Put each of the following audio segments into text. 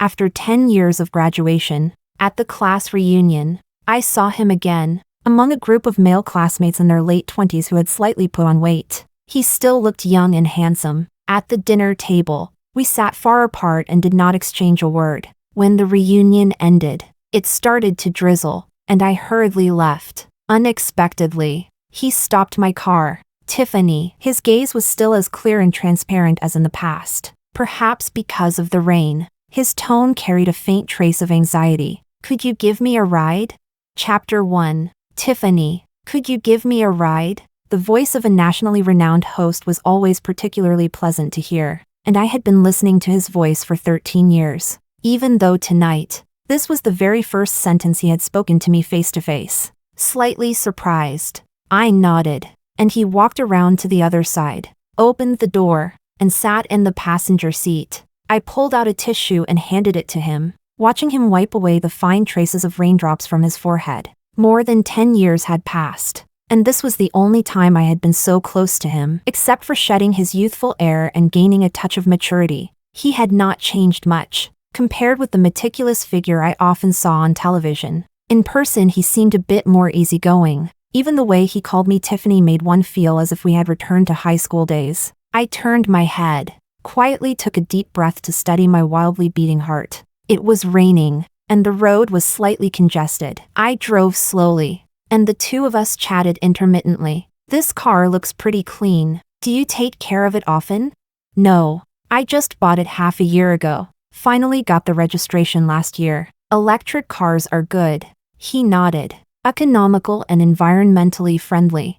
After 10 years of graduation, at the class reunion, I saw him again, among a group of male classmates in their late 20s who had slightly put on weight. He still looked young and handsome. At the dinner table, we sat far apart and did not exchange a word. When the reunion ended, it started to drizzle, and I hurriedly left. Unexpectedly, he stopped my car. Tiffany. His gaze was still as clear and transparent as in the past. Perhaps because of the rain, his tone carried a faint trace of anxiety. Could you give me a ride? Chapter 1. Tiffany. Could you give me a ride? The voice of a nationally renowned host was always particularly pleasant to hear, and I had been listening to his voice for 13 years. Even though tonight, this was the very first sentence he had spoken to me face to face. Slightly surprised, I nodded, and he walked around to the other side, opened the door, and sat in the passenger seat. I pulled out a tissue and handed it to him, watching him wipe away the fine traces of raindrops from his forehead. More than 10 years had passed, and this was the only time I had been so close to him. Except for shedding his youthful air and gaining a touch of maturity, he had not changed much, compared with the meticulous figure I often saw on television. In person he seemed a bit more easygoing. Even the way he called me Tiffany made one feel as if we had returned to high school days. I turned my head, quietly took a deep breath to steady my wildly beating heart. It was raining, and the road was slightly congested. I drove slowly, and the two of us chatted intermittently. This car looks pretty clean. Do you take care of it often? No. I just bought it half a year ago. Finally got the registration last year. Electric cars are good. He nodded. Economical and environmentally friendly.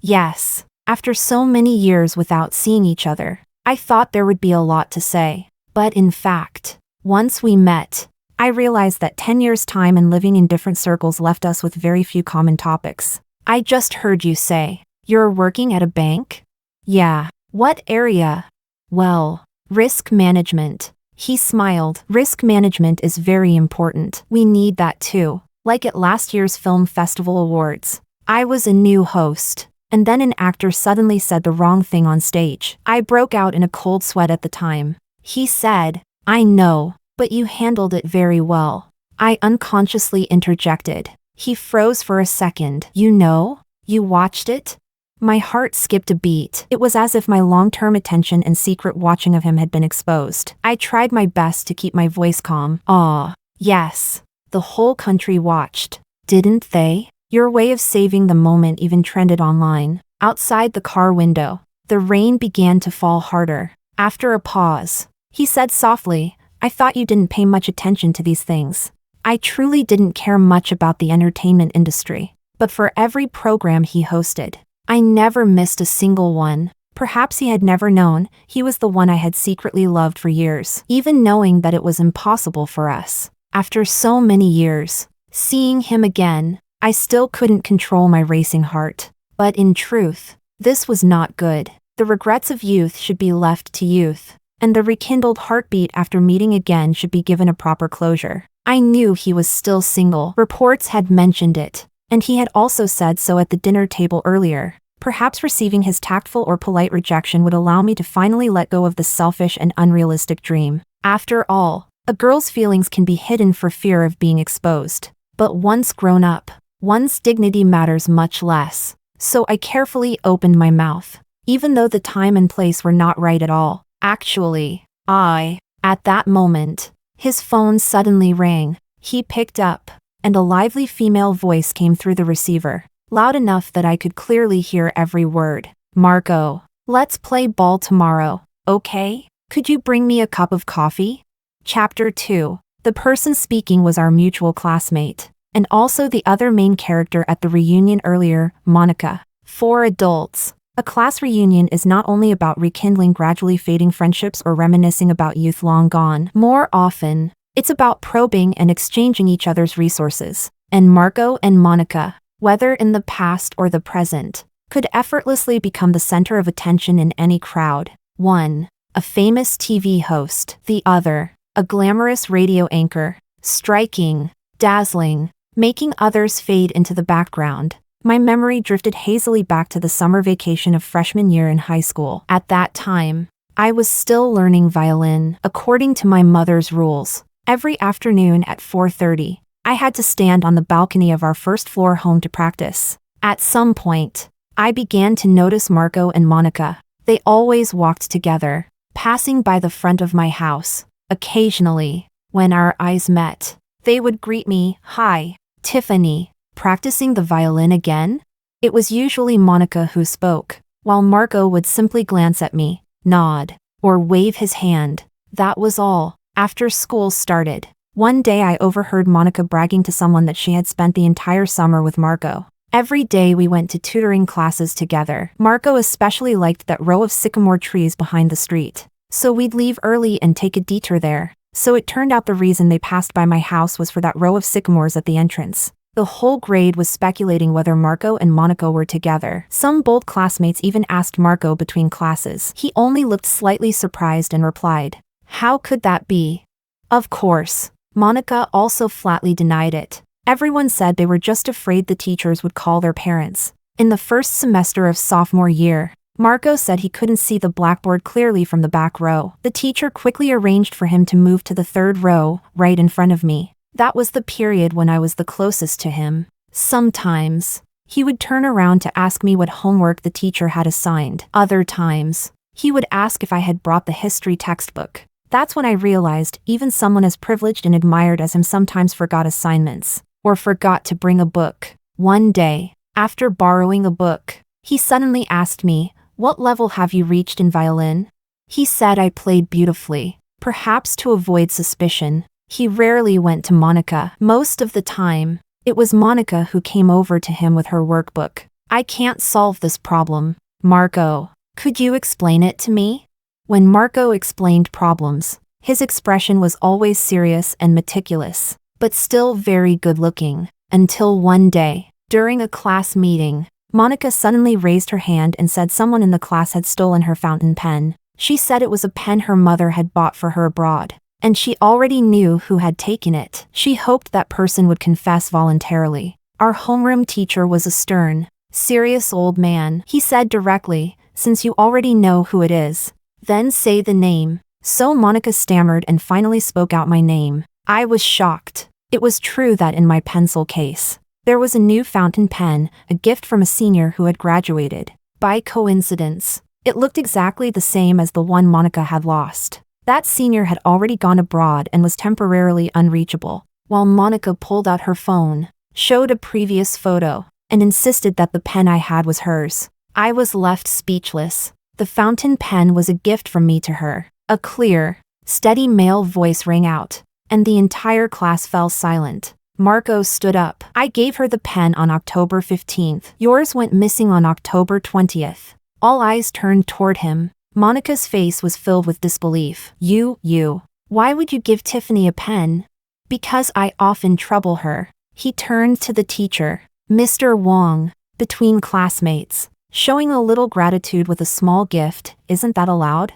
Yes. After so many years without seeing each other, I thought there would be a lot to say. But in fact, once we met, I realized that 10 years' time and living in different circles left us with very few common topics. I just heard you say, you're working at a bank? Yeah. What area? Well, risk management. He smiled. Risk management is very important. We need that too. Like at last year's film festival awards. I was a new host, and then an actor suddenly said the wrong thing on stage. I broke out in a cold sweat at the time. He said, I know, but you handled it very well. I unconsciously interjected. He froze for a second. You know? You watched it? My heart skipped a beat. It was as if my long-term attention and secret watching of him had been exposed. I tried my best to keep my voice calm. Yes. The whole country watched. Didn't they? Your way of saving the moment even trended online. Outside the car window, the rain began to fall harder. After a pause, he said softly, I thought you didn't pay much attention to these things. I truly didn't care much about the entertainment industry, but for every program he hosted, I never missed a single one. Perhaps he had never known he was the one I had secretly loved for years, even knowing that it was impossible for us. After so many years, seeing him again, I still couldn't control my racing heart. But in truth, this was not good. The regrets of youth should be left to youth, and the rekindled heartbeat after meeting again should be given a proper closure. I knew he was still single. Reports had mentioned it, and he had also said so at the dinner table earlier. Perhaps receiving his tactful or polite rejection would allow me to finally let go of this selfish and unrealistic dream. After all, a girl's feelings can be hidden for fear of being exposed. But once grown up, one's dignity matters much less. So I carefully opened my mouth, even though the time and place were not right at all. Actually, at that moment, his phone suddenly rang. He picked up, and a lively female voice came through the receiver, loud enough that I could clearly hear every word. Marco, let's play ball tomorrow, okay? Could you bring me a cup of coffee? Chapter 2. The person speaking was our mutual classmate, and also the other main character at the reunion earlier, Monica. For adults, a class reunion is not only about rekindling gradually fading friendships or reminiscing about youth long gone. More often, it's about probing and exchanging each other's resources. And Marco and Monica, whether in the past or the present, could effortlessly become the center of attention in any crowd. One, a famous TV host. The other, a glamorous radio anchor. Striking, dazzling, making others fade into the background. My memory drifted hazily back to the summer vacation of freshman year in high school. At that time, I was still learning violin, according to my mother's rules. Every afternoon at 4:30, I had to stand on the balcony of our first-floor home to practice. At some point, I began to notice Marco and Monica. They always walked together, passing by the front of my house. Occasionally, when our eyes met, they would greet me, "Hi, Tiffany, practicing the violin again?" It was usually Monica who spoke, while Marco would simply glance at me, nod, or wave his hand. That was all. After school started, one day I overheard Monica bragging to someone that she had spent the entire summer with Marco. Every day we went to tutoring classes together. Marco especially liked that row of sycamore trees behind the street, so we'd leave early and take a detour there. So it turned out the reason they passed by my house was for that row of sycamores at the entrance. The whole grade was speculating whether Marco and Monica were together. Some bold classmates even asked Marco between classes. He only looked slightly surprised and replied, "How could that be?" Of course, Monica also flatly denied it. Everyone said they were just afraid the teachers would call their parents. In the first semester of sophomore year, Marco said he couldn't see the blackboard clearly from the back row. The teacher quickly arranged for him to move to the third row, right in front of me. That was the period when I was the closest to him. Sometimes, he would turn around to ask me what homework the teacher had assigned. Other times, he would ask if I had brought the history textbook. That's when I realized even someone as privileged and admired as him sometimes forgot assignments, or forgot to bring a book. One day, after borrowing a book, he suddenly asked me, "What level have you reached in violin?" He said I played beautifully, perhaps to avoid suspicion. He rarely went to Monica. Most of the time, it was Monica who came over to him with her workbook. "I can't solve this problem. Marco, could you explain it to me?" When Marco explained problems, his expression was always serious and meticulous, but still very good-looking. Until one day, during a class meeting, Monica suddenly raised her hand and said someone in the class had stolen her fountain pen. She said it was a pen her mother had bought for her abroad, and she already knew who had taken it. She hoped that person would confess voluntarily. Our homeroom teacher was a stern, serious old man. He said directly, "Since you already know who it is, then say the name." So Monica stammered and finally spoke out my name. I was shocked. It was true that in my pencil case, there was a new fountain pen, a gift from a senior who had graduated. By coincidence, it looked exactly the same as the one Monica had lost. That senior had already gone abroad and was temporarily unreachable, while Monica pulled out her phone, showed a previous photo, and insisted that the pen I had was hers. I was left speechless. The fountain pen was a gift from me to her. A clear, steady male voice rang out, and the entire class fell silent. Marco stood up. "I gave her the pen on October 15th. Yours went missing on October 20th. All eyes turned toward him. Monica's face was filled with disbelief. You. Why would you give Tiffany a pen?" "Because I often trouble her." He turned to the teacher, "Mr. Wong," between classmates, showing a little gratitude with a small gift. "Isn't that allowed?"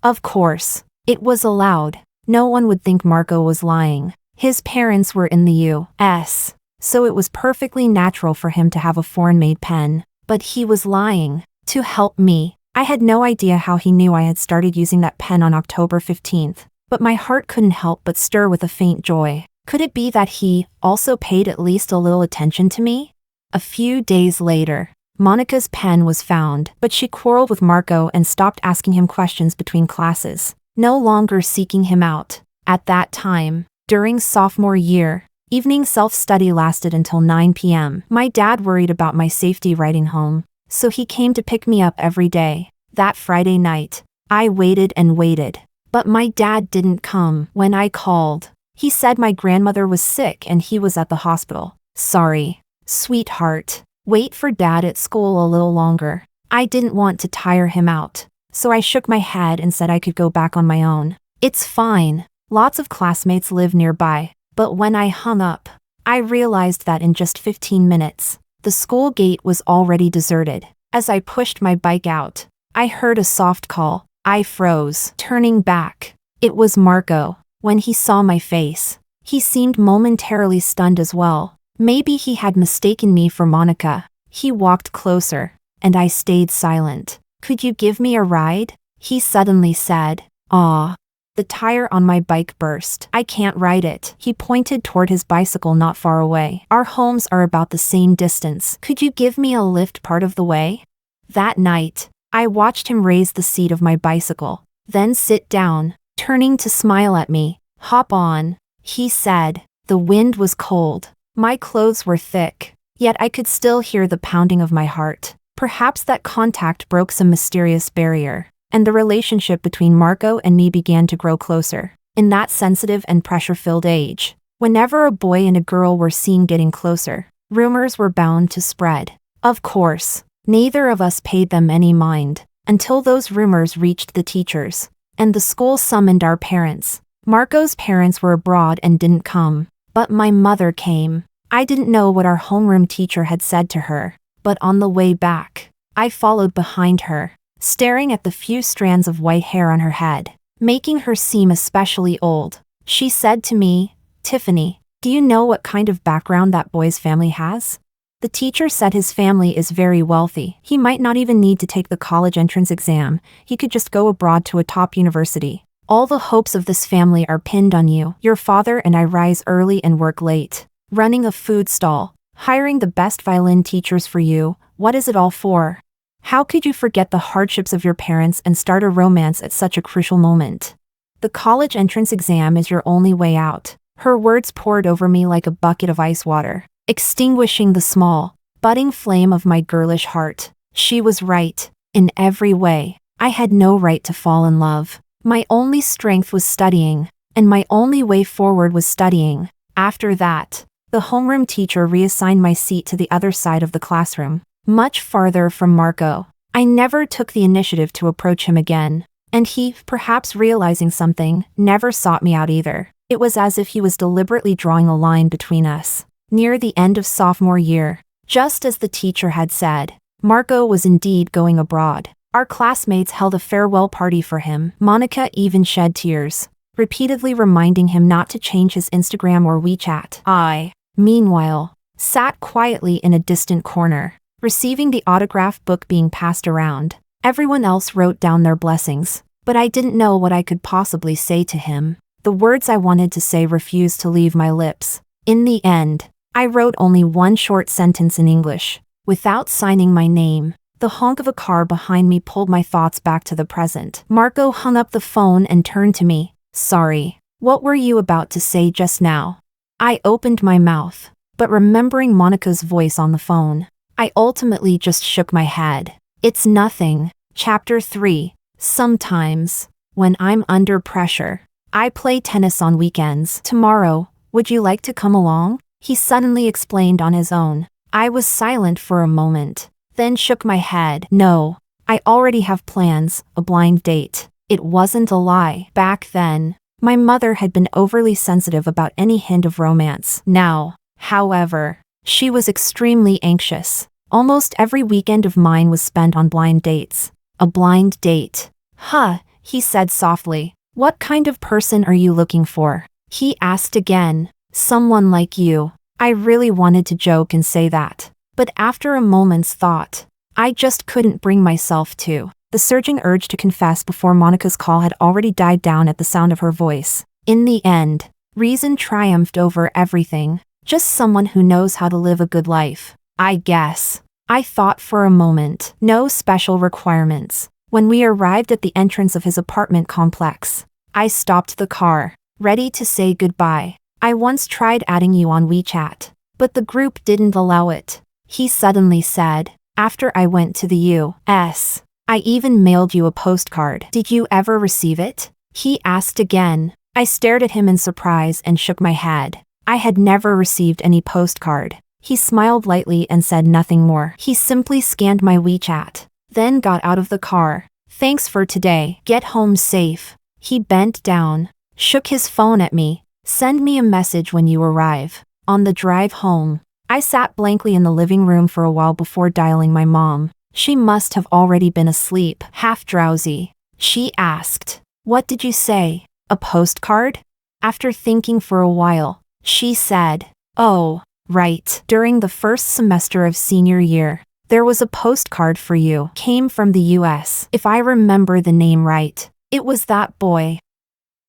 Of course, it was allowed. No one would think Marco was lying. His parents were in the U.S., so it was perfectly natural for him to have a foreign-made pen. But he was lying. To help me, I had no idea how he knew I had started using that pen on October 15th, but my heart couldn't help but stir with a faint joy. Could it be that he also paid at least a little attention to me? A few days later, Monica's pen was found, but she quarreled with Marco and stopped asking him questions between classes, no longer seeking him out. At that time, during sophomore year, evening self-study lasted until 9 p.m. My dad worried about my safety riding home, so he came to pick me up every day. That Friday night, I waited and waited, but my dad didn't come. When I called, he said my grandmother was sick and he was at the hospital. "Sorry, sweetheart. Wait for Dad at school a little longer." I didn't want to tire him out, so I shook my head and said I could go back on my own. "It's fine. Lots of classmates live nearby." But when I hung up, I realized that in just 15 minutes, the school gate was already deserted. As I pushed my bike out, I heard a soft call. I froze, turning back. It was Marco. When he saw my face, he seemed momentarily stunned as well. Maybe he had mistaken me for Monica. He walked closer, and I stayed silent. "Could you give me a ride?" he suddenly said. "Aw. The tire on my bike burst. I can't ride it." He pointed toward his bicycle not far away. "Our homes are about the same distance. Could you give me a lift part of the way?" That night, I watched him raise the seat of my bicycle, then sit down, turning to smile at me. "Hop on," he said. The wind was cold. My clothes were thick, yet I could still hear the pounding of my heart. Perhaps that contact broke some mysterious barrier, and the relationship between Marco and me began to grow closer. In that sensitive and pressure-filled age, whenever a boy and a girl were seen getting closer, rumors were bound to spread. Of course, neither of us paid them any mind, until those rumors reached the teachers, and the school summoned our parents. Marco's parents were abroad and didn't come, but my mother came. I didn't know what our homeroom teacher had said to her, but on the way back, I followed behind her, staring at the few strands of white hair on her head, making her seem especially old. She said to me, "Tiffany, do you know what kind of background that boy's family has?" The teacher said his family is very wealthy. He might not even need to take the college entrance exam. He could just go abroad to a top university. All the hopes of this family are pinned on you. Your father and I rise early and work late, running a food stall, hiring the best violin teachers for you. What is it all for? How could you forget the hardships of your parents and start a romance at such a crucial moment? The college entrance exam is your only way out. Her words poured over me like a bucket of ice water, extinguishing the small, budding flame of my girlish heart. She was right, in every way. I had no right to fall in love. My only strength was studying, and my only way forward was studying. After that, the homeroom teacher reassigned my seat to the other side of the classroom, much farther from Marco. I never took the initiative to approach him again, and he, perhaps realizing something, never sought me out either. It was as if he was deliberately drawing a line between us. Near the end of sophomore year, just as the teacher had said, Marco was indeed going abroad. Our classmates held a farewell party for him. Monica even shed tears, repeatedly reminding him not to change his Instagram or WeChat. I, meanwhile, sat quietly in a distant corner, receiving the autograph book being passed around. Everyone else wrote down their blessings, but I didn't know what I could possibly say to him. The words I wanted to say refused to leave my lips. In the end, I wrote only one short sentence in English, without signing my name. The honk of a car behind me pulled my thoughts back to the present. Marco hung up the phone and turned to me. "Sorry, what were you about to say just now?" I opened my mouth, but remembering Monica's voice on the phone, I ultimately just shook my head. It's nothing. Chapter 3. Sometimes, when I'm under pressure, I play tennis on weekends. "Tomorrow, would you like to come along?" he suddenly explained on his own. I was silent for a moment, then shook my head. "No, I already have plans, a blind date." It wasn't a lie. Back then, my mother had been overly sensitive about any hint of romance. Now, however, she was extremely anxious. Almost every weekend of mine was spent on blind dates. A blind date. "Huh," he said softly. "What kind of person are you looking for?" He asked again. "Someone like you." I really wanted to joke and say that, but after a moment's thought, I just couldn't bring myself to. The surging urge to confess before Monica's call had already died down at the sound of her voice. In the end, reason triumphed over everything. Just someone who knows how to live a good life, I guess. I thought for a moment. No special requirements. When we arrived at the entrance of his apartment complex, I stopped the car, ready to say goodbye. "I once tried adding you on WeChat, but the group didn't allow it," he suddenly said, "after I went to the US. I even mailed you a postcard. Did you ever receive it?" he asked again. I stared at him in surprise and shook my head. I had never received any postcard. He smiled lightly and said nothing more. He simply scanned my WeChat, then got out of the car. "Thanks for today. Get home safe." He bent down, shook his phone at me. "Send me a message when you arrive." On the drive home, I sat blankly in the living room for a while before dialing my mom. She must have already been asleep, half drowsy. She asked, "What did you say? A postcard?" After thinking for a while, she said, "Oh, right." During the first semester of senior year, There was a postcard for you. Came from the US. If I remember the name right, it was that boy.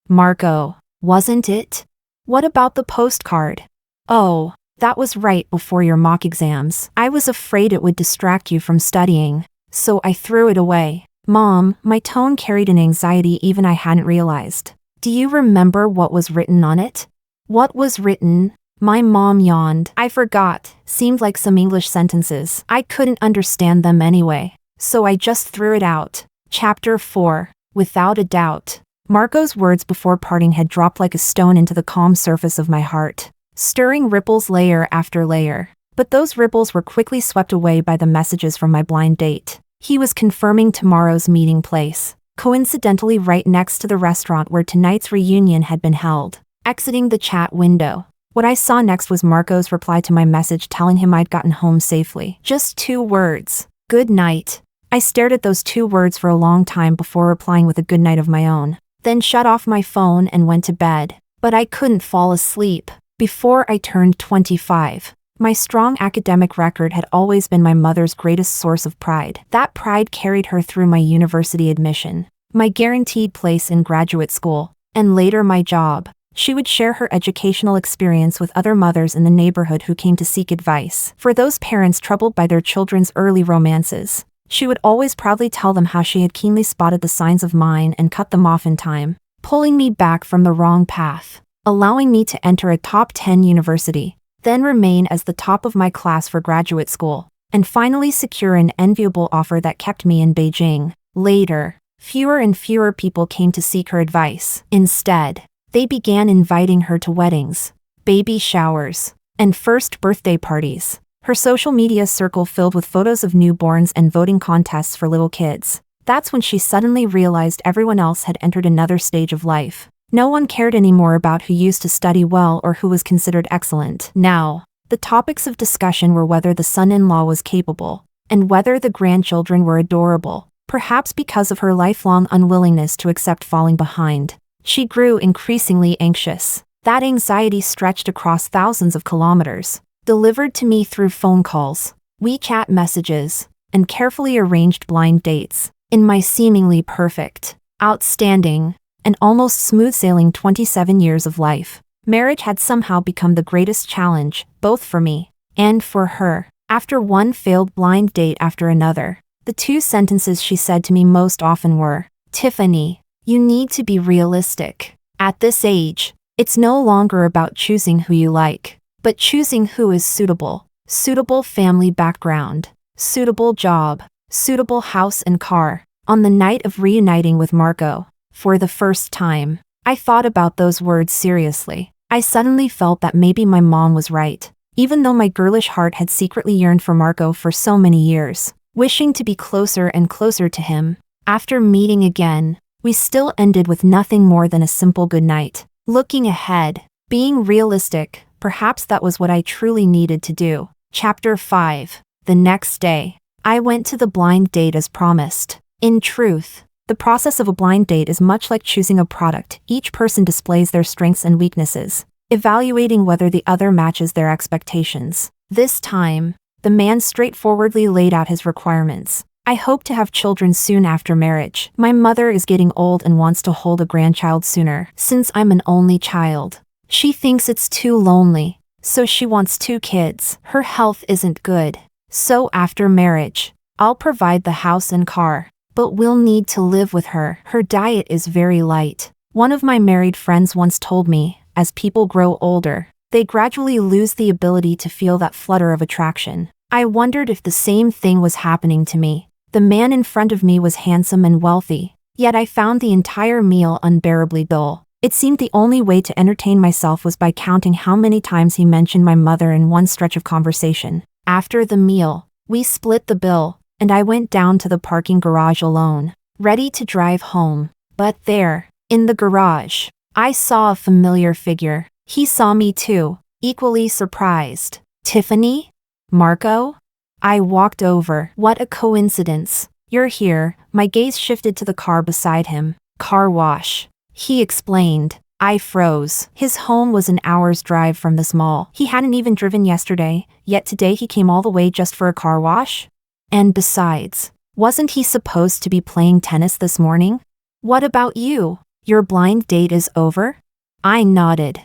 Marco, wasn't it? What about the postcard? Oh, that was right before your mock exams. I was afraid it would distract you from studying, so I threw it away. Mom, my tone carried an anxiety even I hadn't realized. Do you remember what was written on it? What was written? My mom yawned. I forgot. Seemed like some English sentences. I couldn't understand them anyway, so I just threw it out. Chapter 4. Without a doubt. Marco's words before parting had dropped like a stone into the calm surface of my heart, stirring ripples layer after layer. But those ripples were quickly swept away by the messages from my blind date. He was confirming tomorrow's meeting place, coincidentally right next to the restaurant where tonight's reunion had been held. Exiting the chat window, what I saw next was Marco's reply to my message telling him I'd gotten home safely. Just 2 words. Good night. I stared at those 2 words for a long time before replying with a good night of my own, then shut off my phone and went to bed. But I couldn't fall asleep. Before I turned 25, my strong academic record had always been my mother's greatest source of pride. That pride carried her through my university admission, my guaranteed place in graduate school, and later my job. She would share her educational experience with other mothers in the neighborhood who came to seek advice. For those parents troubled by their children's early romances, she would always proudly tell them how she had keenly spotted the signs of mine and cut them off in time, pulling me back from the wrong path, allowing me to enter a top 10 university, then remain as the top of my class for graduate school, and finally secure an enviable offer that kept me in Beijing. Later, fewer and fewer people came to seek her advice. Instead, they began inviting her to weddings, baby showers, and first birthday parties. Her social media circle filled with photos of newborns and voting contests for little kids. That's when she suddenly realized everyone else had entered another stage of life. No one cared anymore about who used to study well or who was considered excellent. Now, the topics of discussion were whether the son-in-law was capable, and whether the grandchildren were adorable. Perhaps because of her lifelong unwillingness to accept falling behind, she grew increasingly anxious. That anxiety stretched across thousands of kilometers, delivered to me through phone calls, WeChat messages, and carefully arranged blind dates. In my seemingly perfect, outstanding, and almost smooth-sailing 27 years of life, marriage had somehow become the greatest challenge, both for me and for her. After one failed blind date after another, the 2 sentences she said to me most often were, "Tiffany, you need to be realistic. At this age, it's no longer about choosing who you like, but choosing who is suitable. Suitable family background, suitable job, suitable house and car." On the night of reuniting with Marco, for the first time, I thought about those words seriously. I suddenly felt that maybe my mom was right, even though my girlish heart had secretly yearned for Marco for so many years, wishing to be closer and closer to him. After meeting again, we still ended with nothing more than a simple goodnight. Looking ahead, being realistic, perhaps that was what I truly needed to do. Chapter 5. The next day, I went to the blind date as promised. In truth, the process of a blind date is much like choosing a product. Each person displays their strengths and weaknesses, evaluating whether the other matches their expectations. This time, the man straightforwardly laid out his requirements. I hope to have children soon after marriage. My mother is getting old and wants to hold a grandchild sooner. Since I'm an only child, she thinks it's too lonely, so she wants 2 kids. Her health isn't good, so after marriage, I'll provide the house and car, but we'll need to live with her. Her diet is very light. One of my married friends once told me, as people grow older, they gradually lose the ability to feel that flutter of attraction. I wondered if the same thing was happening to me. The man in front of me was handsome and wealthy, yet I found the entire meal unbearably dull. It seemed the only way to entertain myself was by counting how many times he mentioned my mother in one stretch of conversation. After the meal, we split the bill, and I went down to the parking garage alone, ready to drive home. But there, in the garage, I saw a familiar figure. He saw me too, equally surprised. "Tiffany? Marco?" I walked over. "What a coincidence. You're here." My gaze shifted to the car beside him. "Car wash," he explained. I froze. His home was an hour's drive from this mall. He hadn't even driven yesterday, yet today he came all the way just for a car wash? And besides, wasn't he supposed to be playing tennis this morning? What about you? Your blind date is over? I nodded.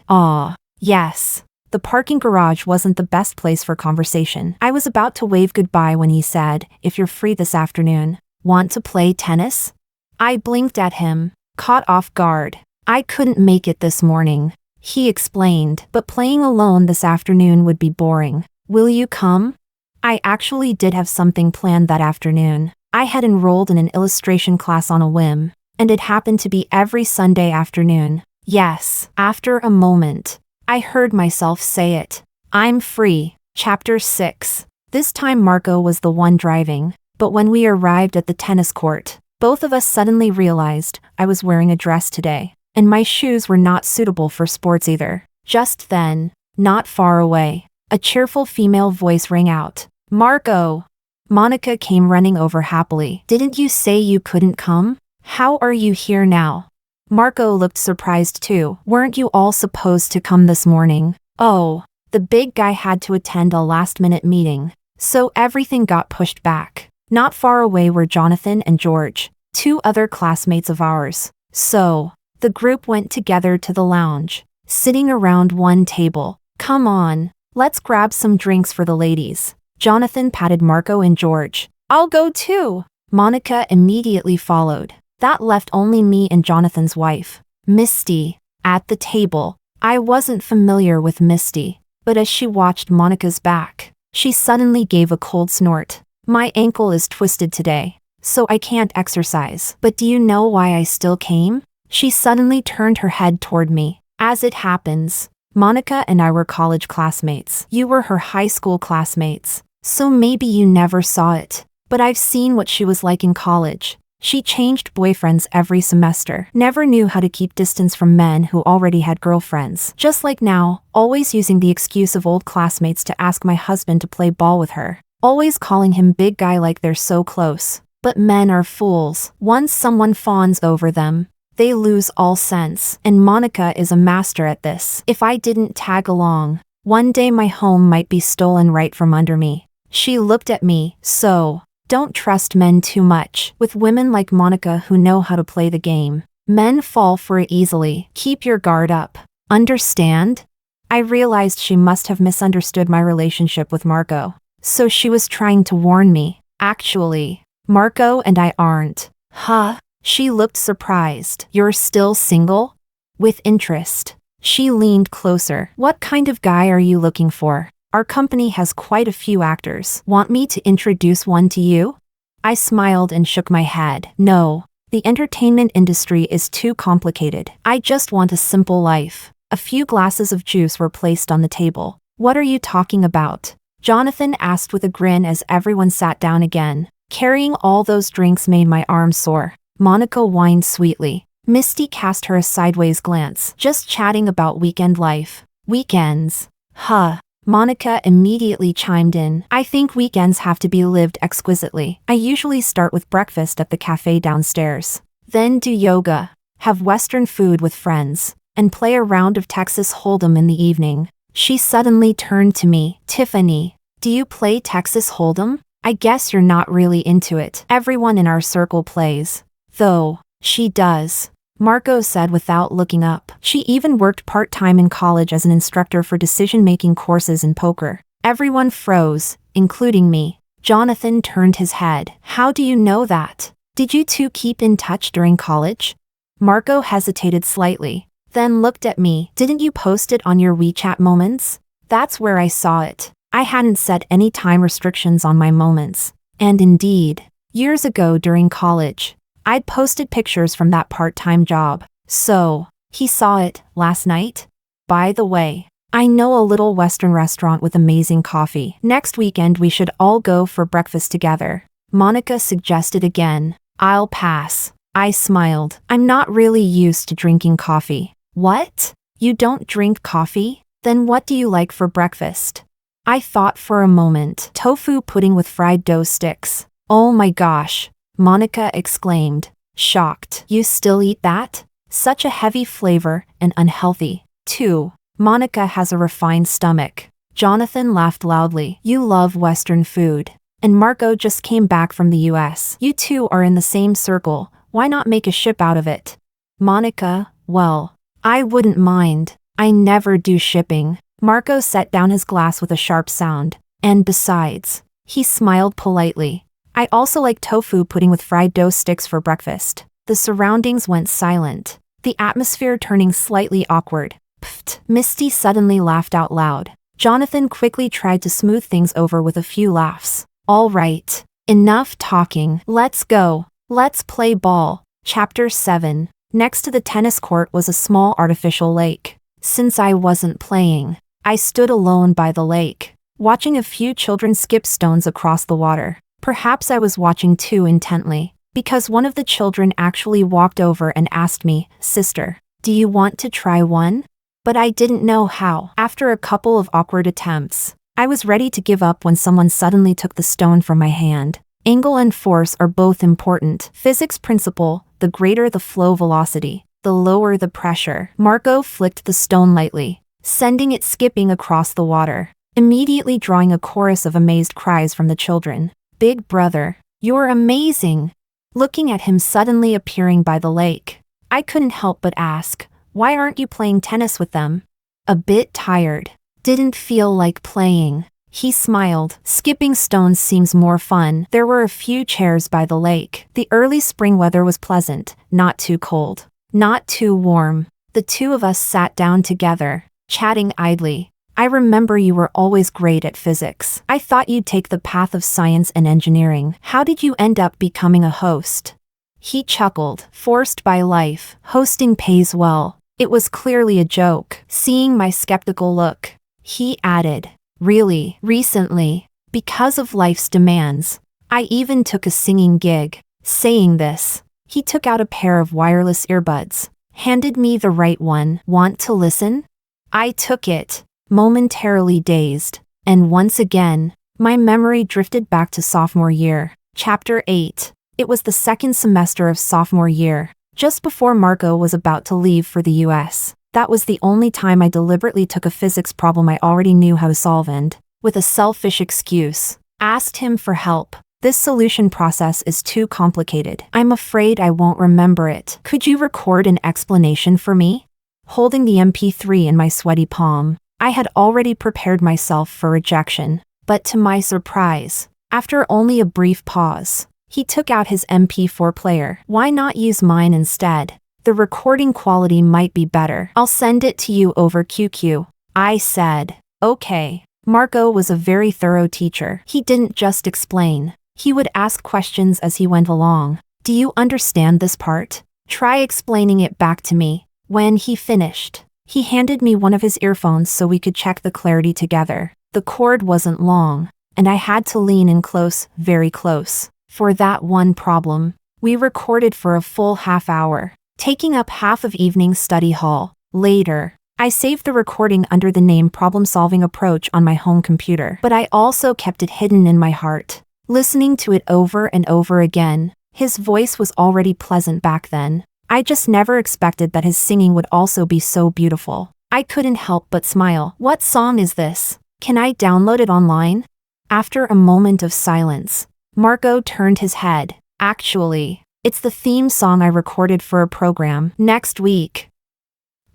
Yes. The parking garage wasn't the best place for conversation. I was about to wave goodbye when he said, "If you're free this afternoon, want to play tennis?" I blinked at him, caught off guard. I couldn't make it this morning, he explained, but playing alone this afternoon would be boring. Will you come? I actually did have something planned that afternoon. I had enrolled in an illustration class on a whim, and it happened to be every Sunday afternoon. Yes, after a moment, I heard myself say it. I'm free. Chapter 6. This time Marco was the one driving, but when we arrived at the tennis court, both of us suddenly realized I was wearing a dress today, and my shoes were not suitable for sports either. Just then, not far away, a cheerful female voice rang out. Marco! Monica came running over happily. Didn't you say you couldn't come? How are you here now? Marco looked surprised too. Weren't you all supposed to come this morning? Oh, the big guy had to attend a last-minute meeting, so everything got pushed back. Not far away were Jonathan and George, two other classmates of ours. So, the group went together to the lounge, sitting around one table. Come on, let's grab some drinks for the ladies. Jonathan patted Marco and George. I'll go too. Monica immediately followed. That left only me and Jonathan's wife, Misty, at the table. I wasn't familiar with Misty, but as she watched Monica's back, she suddenly gave a cold snort. My ankle is twisted today, so I can't exercise. But do you know why I still came? She suddenly turned her head toward me. As it happens, Monica and I were college classmates. You were her high school classmates, so maybe you never saw it. But I've seen what she was like in college. She changed boyfriends every semester, never knew how to keep distance from men who already had girlfriends. Just like now, always using the excuse of old classmates to ask my husband to play ball with her. Always calling him big guy like they're so close. But men are fools. Once someone fawns over them, they lose all sense. And Monica is a master at this. If I didn't tag along, one day my home might be stolen right from under me. She looked at me. So, don't trust men too much. With women like Monica who know how to play the game, men fall for it easily. Keep your guard up. Understand? I realized she must have misunderstood my relationship with Marco. So she was trying to warn me. Actually, Marco and I aren't. Huh? She looked surprised. You're still single? With interest. She leaned closer. What kind of guy are you looking for? Our company has quite a few actors. Want me to introduce one to you? I smiled and shook my head. No, the entertainment industry is too complicated. I just want a simple life. A few glasses of juice were placed on the table. What are you talking about? Jonathan asked with a grin as everyone sat down again. Carrying all those drinks made my arms sore. Monica whined sweetly. Misty cast her a sideways glance. Just chatting about weekend life. Weekends. Huh. Monica immediately chimed in. I think weekends have to be lived exquisitely. I usually start with breakfast at the cafe downstairs. Then do yoga, have Western food with friends, and play a round of Texas Hold'em in the evening. She suddenly turned to me. Tiffany, do you play Texas Hold'em? I guess you're not really into it. Everyone in our circle plays. Though, she does. Marco said without looking up. She even worked part-time in college as an instructor for decision-making courses in poker. Everyone froze, including me. Jonathan turned his head. How do you know that? Did you two keep in touch during college? Marco hesitated slightly, then looked at me. Didn't you post it on your WeChat moments? That's where I saw it. I hadn't set any time restrictions on my moments. And indeed, years ago during college, I'd posted pictures from that part-time job. So, he saw it last night? By the way, I know a little Western restaurant with amazing coffee. Next weekend we should all go for breakfast together. Monica suggested again. I'll pass. I smiled. I'm not really used to drinking coffee. What? You don't drink coffee? Then what do you like for breakfast? I thought for a moment. Tofu pudding with fried dough sticks. Oh my gosh. Monica exclaimed, shocked. You still eat that? Such a heavy flavor and unhealthy, too. Monica has a refined stomach. Jonathan laughed loudly. You love Western food. And Marco just came back from the US. You two are in the same circle, why not make a ship out of it? Monica, well, I wouldn't mind. I never do shipping. Marco set down his glass with a sharp sound. And besides, he smiled politely. I also like tofu pudding with fried dough sticks for breakfast. The surroundings went silent, the atmosphere turning slightly awkward. Pfft, Misty suddenly laughed out loud. Jonathan quickly tried to smooth things over with a few laughs. All right, enough talking. Let's go. Let's play ball. Chapter 7. Next to the tennis court was a small artificial lake. Since I wasn't playing, I stood alone by the lake, watching a few children skip stones across the water. Perhaps I was watching too intently, because one of the children actually walked over and asked me, "Sister, do you want to try one?" But I didn't know how. After a couple of awkward attempts, I was ready to give up when someone suddenly took the stone from my hand. Angle and force are both important. Physics principle, the greater the flow velocity, the lower the pressure. Marco flicked the stone lightly, sending it skipping across the water, immediately drawing a chorus of amazed cries from the children. Big brother, you're amazing! Looking at him suddenly appearing by the lake, I couldn't help but ask, why aren't you playing tennis with them? A bit tired. Didn't feel like playing. He smiled. Skipping stones seems more fun. There were a few chairs by the lake. The early spring weather was pleasant, not too cold, not too warm. The two of us sat down together, chatting idly. I remember you were always great at physics. I thought you'd take the path of science and engineering. How did you end up becoming a host? He chuckled. Forced by life. Hosting pays well. It was clearly a joke. Seeing my skeptical look, he added, really, recently, because of life's demands, I even took a singing gig. Saying this, he took out a pair of wireless earbuds, handed me the right one. Want to listen? I took it, momentarily dazed, and once again, my memory drifted back to sophomore year. Chapter 8. It was the second semester of sophomore year, just before Marco was about to leave for the US. That was the only time I deliberately took a physics problem I already knew how to solve and, with a selfish excuse, asked him for help. This solution process is too complicated. I'm afraid I won't remember it. Could you record an explanation for me? Holding the MP3 in my sweaty palm, I had already prepared myself for rejection. But to my surprise, after only a brief pause, he took out his MP4 player. Why not use mine instead? The recording quality might be better. I'll send it to you over QQ. I said, okay. Marco was a very thorough teacher. He didn't just explain. He would ask questions as he went along. Do you understand this part? Try explaining it back to me. When he finished, he handed me one of his earphones so we could check the clarity together. The cord wasn't long, and I had to lean in close, very close. For that one problem, we recorded for a full half hour, taking up half of evening study hall. Later, I saved the recording under the name Problem Solving Approach on my home computer, but I also kept it hidden in my heart. Listening to it over and over again, his voice was already pleasant back then. I just never expected that his singing would also be so beautiful. I couldn't help but smile. What song is this? Can I download it online? After a moment of silence, Marco turned his head. Actually, it's the theme song I recorded for a program next week.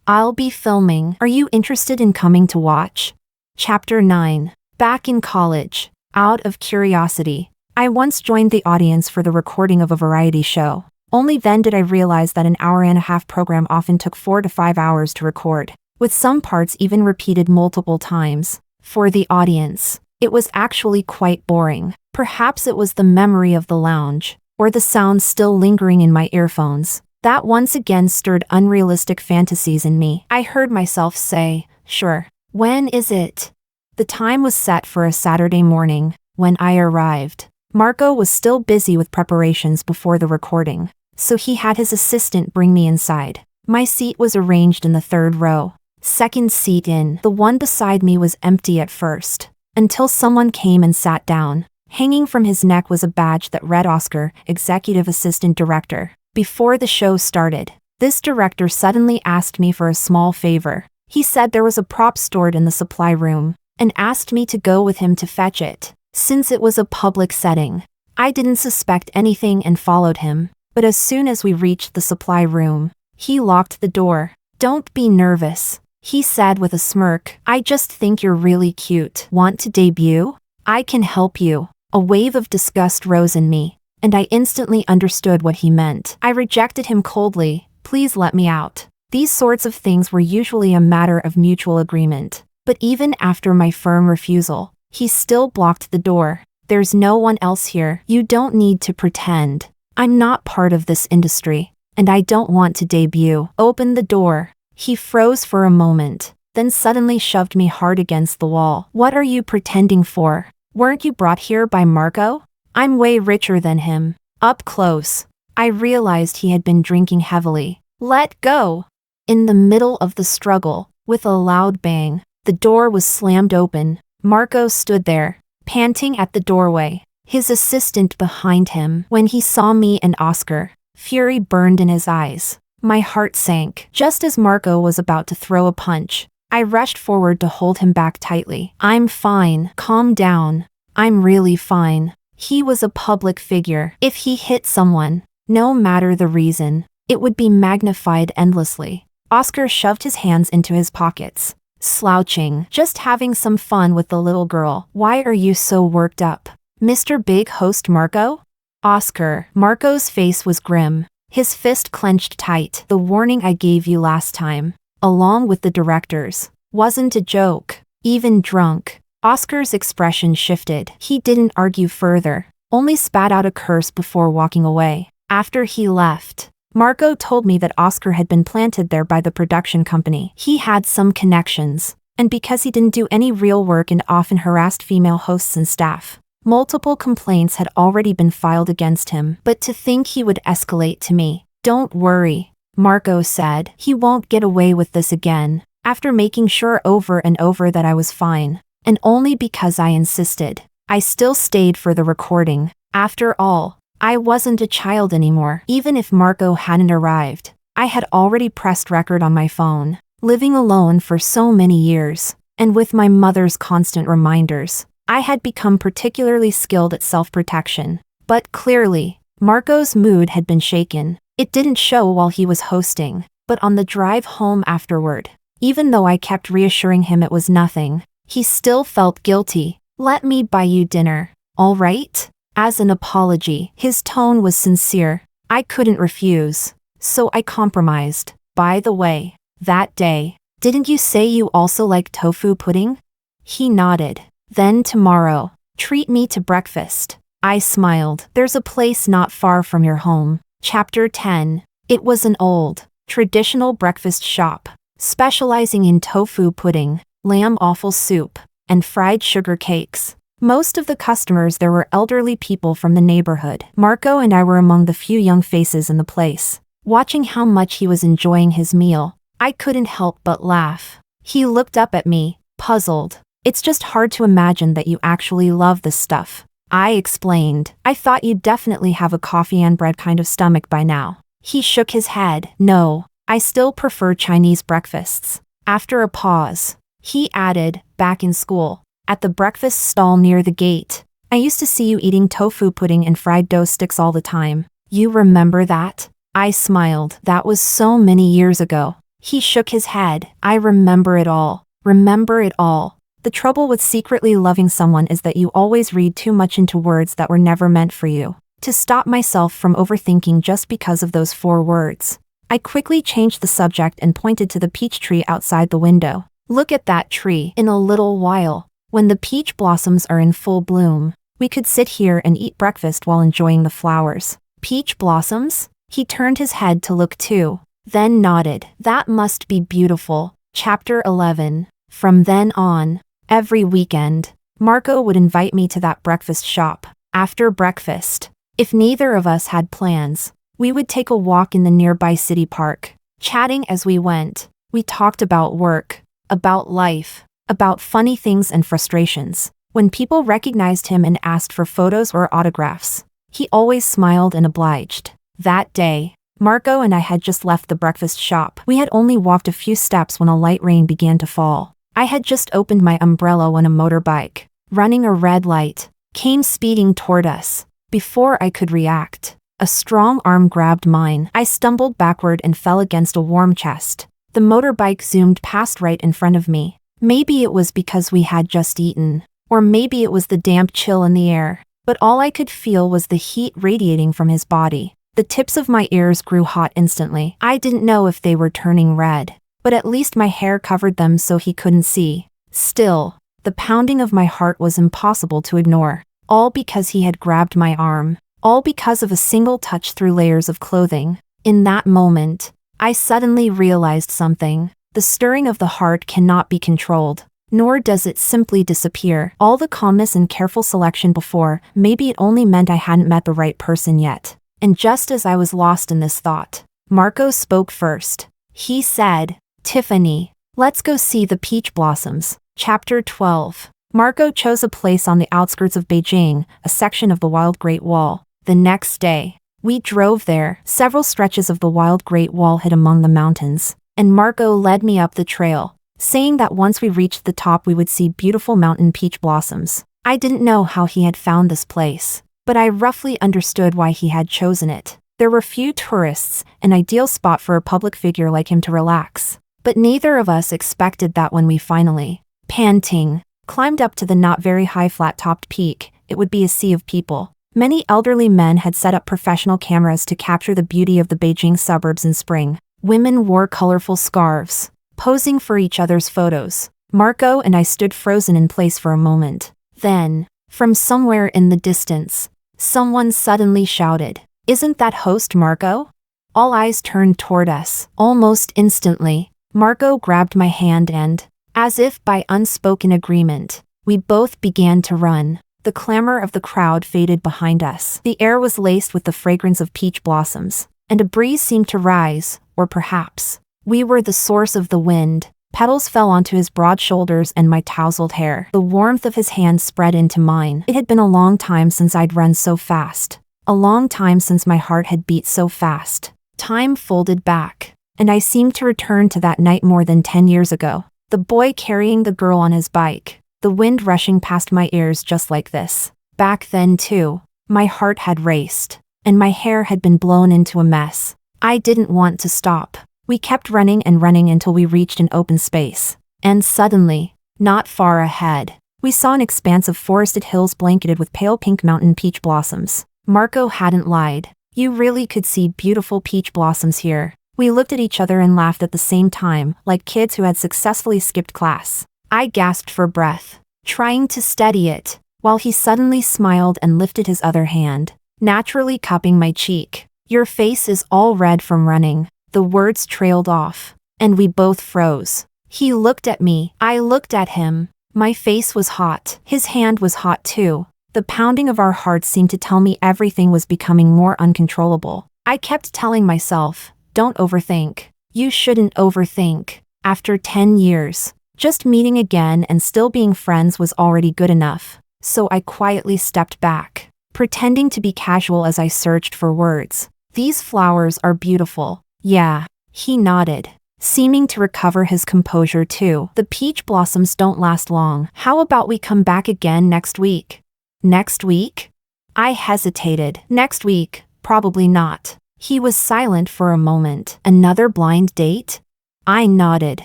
I'll be filming. Are you interested in coming to watch? Chapter 9. Back in college. Out of curiosity, I once joined the audience for the recording of a variety show. Only then did I realize that an hour-and-a-half program often took 4 to 5 hours to record, with some parts even repeated multiple times. For the audience, it was actually quite boring. Perhaps it was the memory of the lounge, or the sound still lingering in my earphones, that once again stirred unrealistic fantasies in me. I heard myself say, sure. When is it? The time was set for a Saturday morning. When I arrived, Marco was still busy with preparations before the recording, so he had his assistant bring me inside. My seat was arranged in the third row, second seat in. The one beside me was empty at first, until someone came and sat down. Hanging from his neck was a badge that read Oscar, Executive Assistant Director. Before the show started, this director suddenly asked me for a small favor. He said there was a prop stored in the supply room, and asked me to go with him to fetch it. Since it was a public setting, I didn't suspect anything and followed him. But as soon as we reached the supply room, he locked the door. "Don't be nervous," he said with a smirk. "I just think you're really cute. Want to debut? I can help you." A wave of disgust rose in me, and I instantly understood what he meant. I rejected him coldly. "Please let me out." These sorts of things were usually a matter of mutual agreement. But even after my firm refusal, he still blocked the door. "There's no one else here. You don't need to pretend. I'm not part of this industry, and I don't want to debut." "Open the door." He froze for a moment, then suddenly shoved me hard against the wall. "What are you pretending for? Weren't you brought here by Marco? I'm way richer than him." Up close, I realized he had been drinking heavily. "Let go." In the middle of the struggle, with a loud bang, the door was slammed open. Marco stood there, panting at the doorway, his assistant behind him. When he saw me and Oscar, fury burned in his eyes. My heart sank. Just as Marco was about to throw a punch, I rushed forward to hold him back tightly. "I'm fine. Calm down. I'm really fine." He was a public figure. If he hit someone, no matter the reason, it would be magnified endlessly. Oscar shoved his hands into his pockets, slouching. "Just having some fun with the little girl. Why are you so worked up? Mr. Big Host Marco?" "Oscar." Marco's face was grim, his fist clenched tight. "The warning I gave you last time, along with the directors, wasn't a joke." Even drunk, Oscar's expression shifted. He didn't argue further, only spat out a curse before walking away. After he left, Marco told me that Oscar had been planted there by the production company. He had some connections, and because he didn't do any real work and often harassed female hosts and staff, multiple complaints had already been filed against him. But to think he would escalate to me. "Don't worry," Marco said. "He won't get away with this again." After making sure over and over that I was fine, and only because I insisted, I still stayed for the recording. After all, I wasn't a child anymore. Even if Marco hadn't arrived, I had already pressed record on my phone. Living alone for so many years, and with my mother's constant reminders, I had become particularly skilled at self-protection. But clearly, Marco's mood had been shaken. It didn't show while he was hosting, but on the drive home afterward. Even though I kept reassuring him it was nothing, he still felt guilty. "Let me buy you dinner, all right?" As an apology. His tone was sincere. I couldn't refuse, so I compromised. "By the way, that day, didn't you say you also like tofu pudding?" He nodded. "Then tomorrow, treat me to breakfast." I smiled. "There's a place not far from your home." Chapter 10. It was an old, traditional breakfast shop, specializing in tofu pudding, lamb offal soup, and fried sugar cakes. Most of the customers there were elderly people from the neighborhood. Marco and I were among the few young faces in the place. Watching how much he was enjoying his meal, I couldn't help but laugh. He looked up at me, puzzled. "It's just hard to imagine that you actually love this stuff," I explained. "I thought you'd definitely have a coffee and bread kind of stomach by now." He shook his head. "No, I still prefer Chinese breakfasts." After a pause, he added, "Back in school, at the breakfast stall near the gate, I used to see you eating tofu pudding and fried dough sticks all the time. You remember that?" I smiled. "That was so many years ago." He shook his head. "I remember it all. Remember it all. The trouble with secretly loving someone is that you always read too much into words that were never meant for you." To stop myself from overthinking just because of those 4 words, I quickly changed the subject and pointed to the peach tree outside the window. "Look at that tree. In a little while, when the peach blossoms are in full bloom, we could sit here and eat breakfast while enjoying the flowers." "Peach blossoms?" He turned his head to look too, then nodded. "That must be beautiful." Chapter 11. From then on, every weekend, Marco would invite me to that breakfast shop. After breakfast, if neither of us had plans, we would take a walk in the nearby city park. Chatting as we went, we talked about work, about life, about funny things and frustrations. When people recognized him and asked for photos or autographs, he always smiled and obliged. That day, Marco and I had just left the breakfast shop. We had only walked a few steps when a light rain began to fall. I had just opened my umbrella when a motorbike, running a red light, came speeding toward us. Before I could react, a strong arm grabbed mine. I stumbled backward and fell against a warm chest. The motorbike zoomed past right in front of me. Maybe it was because we had just eaten, or maybe it was the damp chill in the air, but all I could feel was the heat radiating from his body. The tips of my ears grew hot instantly. I didn't know if they were turning red, but at least my hair covered them so he couldn't see. Still, the pounding of my heart was impossible to ignore. All because he had grabbed my arm. All because of a single touch through layers of clothing. In that moment, I suddenly realized something. The stirring of the heart cannot be controlled, nor does it simply disappear. All the calmness and careful selection before, maybe it only meant I hadn't met the right person yet. And just as I was lost in this thought, Marco spoke first. He said, "Tiffany, let's go see the peach blossoms." Chapter 12. Marco chose a place on the outskirts of Beijing, a section of the Wild Great Wall. The next day, we drove there. Several stretches of the Wild Great Wall hid among the mountains, and Marco led me up the trail, saying that once we reached the top we would see beautiful mountain peach blossoms. I didn't know how he had found this place, but I roughly understood why he had chosen it. There were few tourists, an ideal spot for a public figure like him to relax. But neither of us expected that when we finally, panting, climbed up to the not very high flat-topped peak, it would be a sea of people. Many elderly men had set up professional cameras to capture the beauty of the Beijing suburbs in spring. Women wore colorful scarves, posing for each other's photos. Marco and I stood frozen in place for a moment. Then, from somewhere in the distance, someone suddenly shouted, "Isn't that host Marco?" All eyes turned toward us. Almost instantly, Marco grabbed my hand and, as if by unspoken agreement, we both began to run. The clamor of the crowd faded behind us. The air was laced with the fragrance of peach blossoms, and a breeze seemed to rise, or perhaps, we were the source of the wind. Petals fell onto his broad shoulders and my tousled hair. The warmth of his hand spread into mine. It had been a long time since I'd run so fast. A long time since my heart had beat so fast. Time folded back, and I seemed to return to that night more than 10 years ago. The boy carrying the girl on his bike. The wind rushing past my ears just like this. Back then too, my heart had raced, and my hair had been blown into a mess. I didn't want to stop. We kept running and running until we reached an open space. And suddenly, not far ahead, we saw an expanse of forested hills blanketed with pale pink mountain peach blossoms. Marco hadn't lied. You really could see beautiful peach blossoms here. We looked at each other and laughed at the same time, like kids who had successfully skipped class. I gasped for breath, trying to steady it, while he suddenly smiled and lifted his other hand, naturally cupping my cheek. "Your face is all red from running." The words trailed off, and we both froze. He looked at me. I looked at him. My face was hot. His hand was hot too. The pounding of our hearts seemed to tell me everything was becoming more uncontrollable. I kept telling myself, "Don't overthink. You shouldn't overthink." After 10 years, just meeting again and still being friends was already good enough. So I quietly stepped back, pretending to be casual as I searched for words. "These flowers are beautiful." "Yeah." He nodded, seeming to recover his composure too. "The peach blossoms don't last long. How about we come back again next week?" "Next week?" I hesitated. "Next week, probably not." He was silent for a moment. "Another blind date?" I nodded.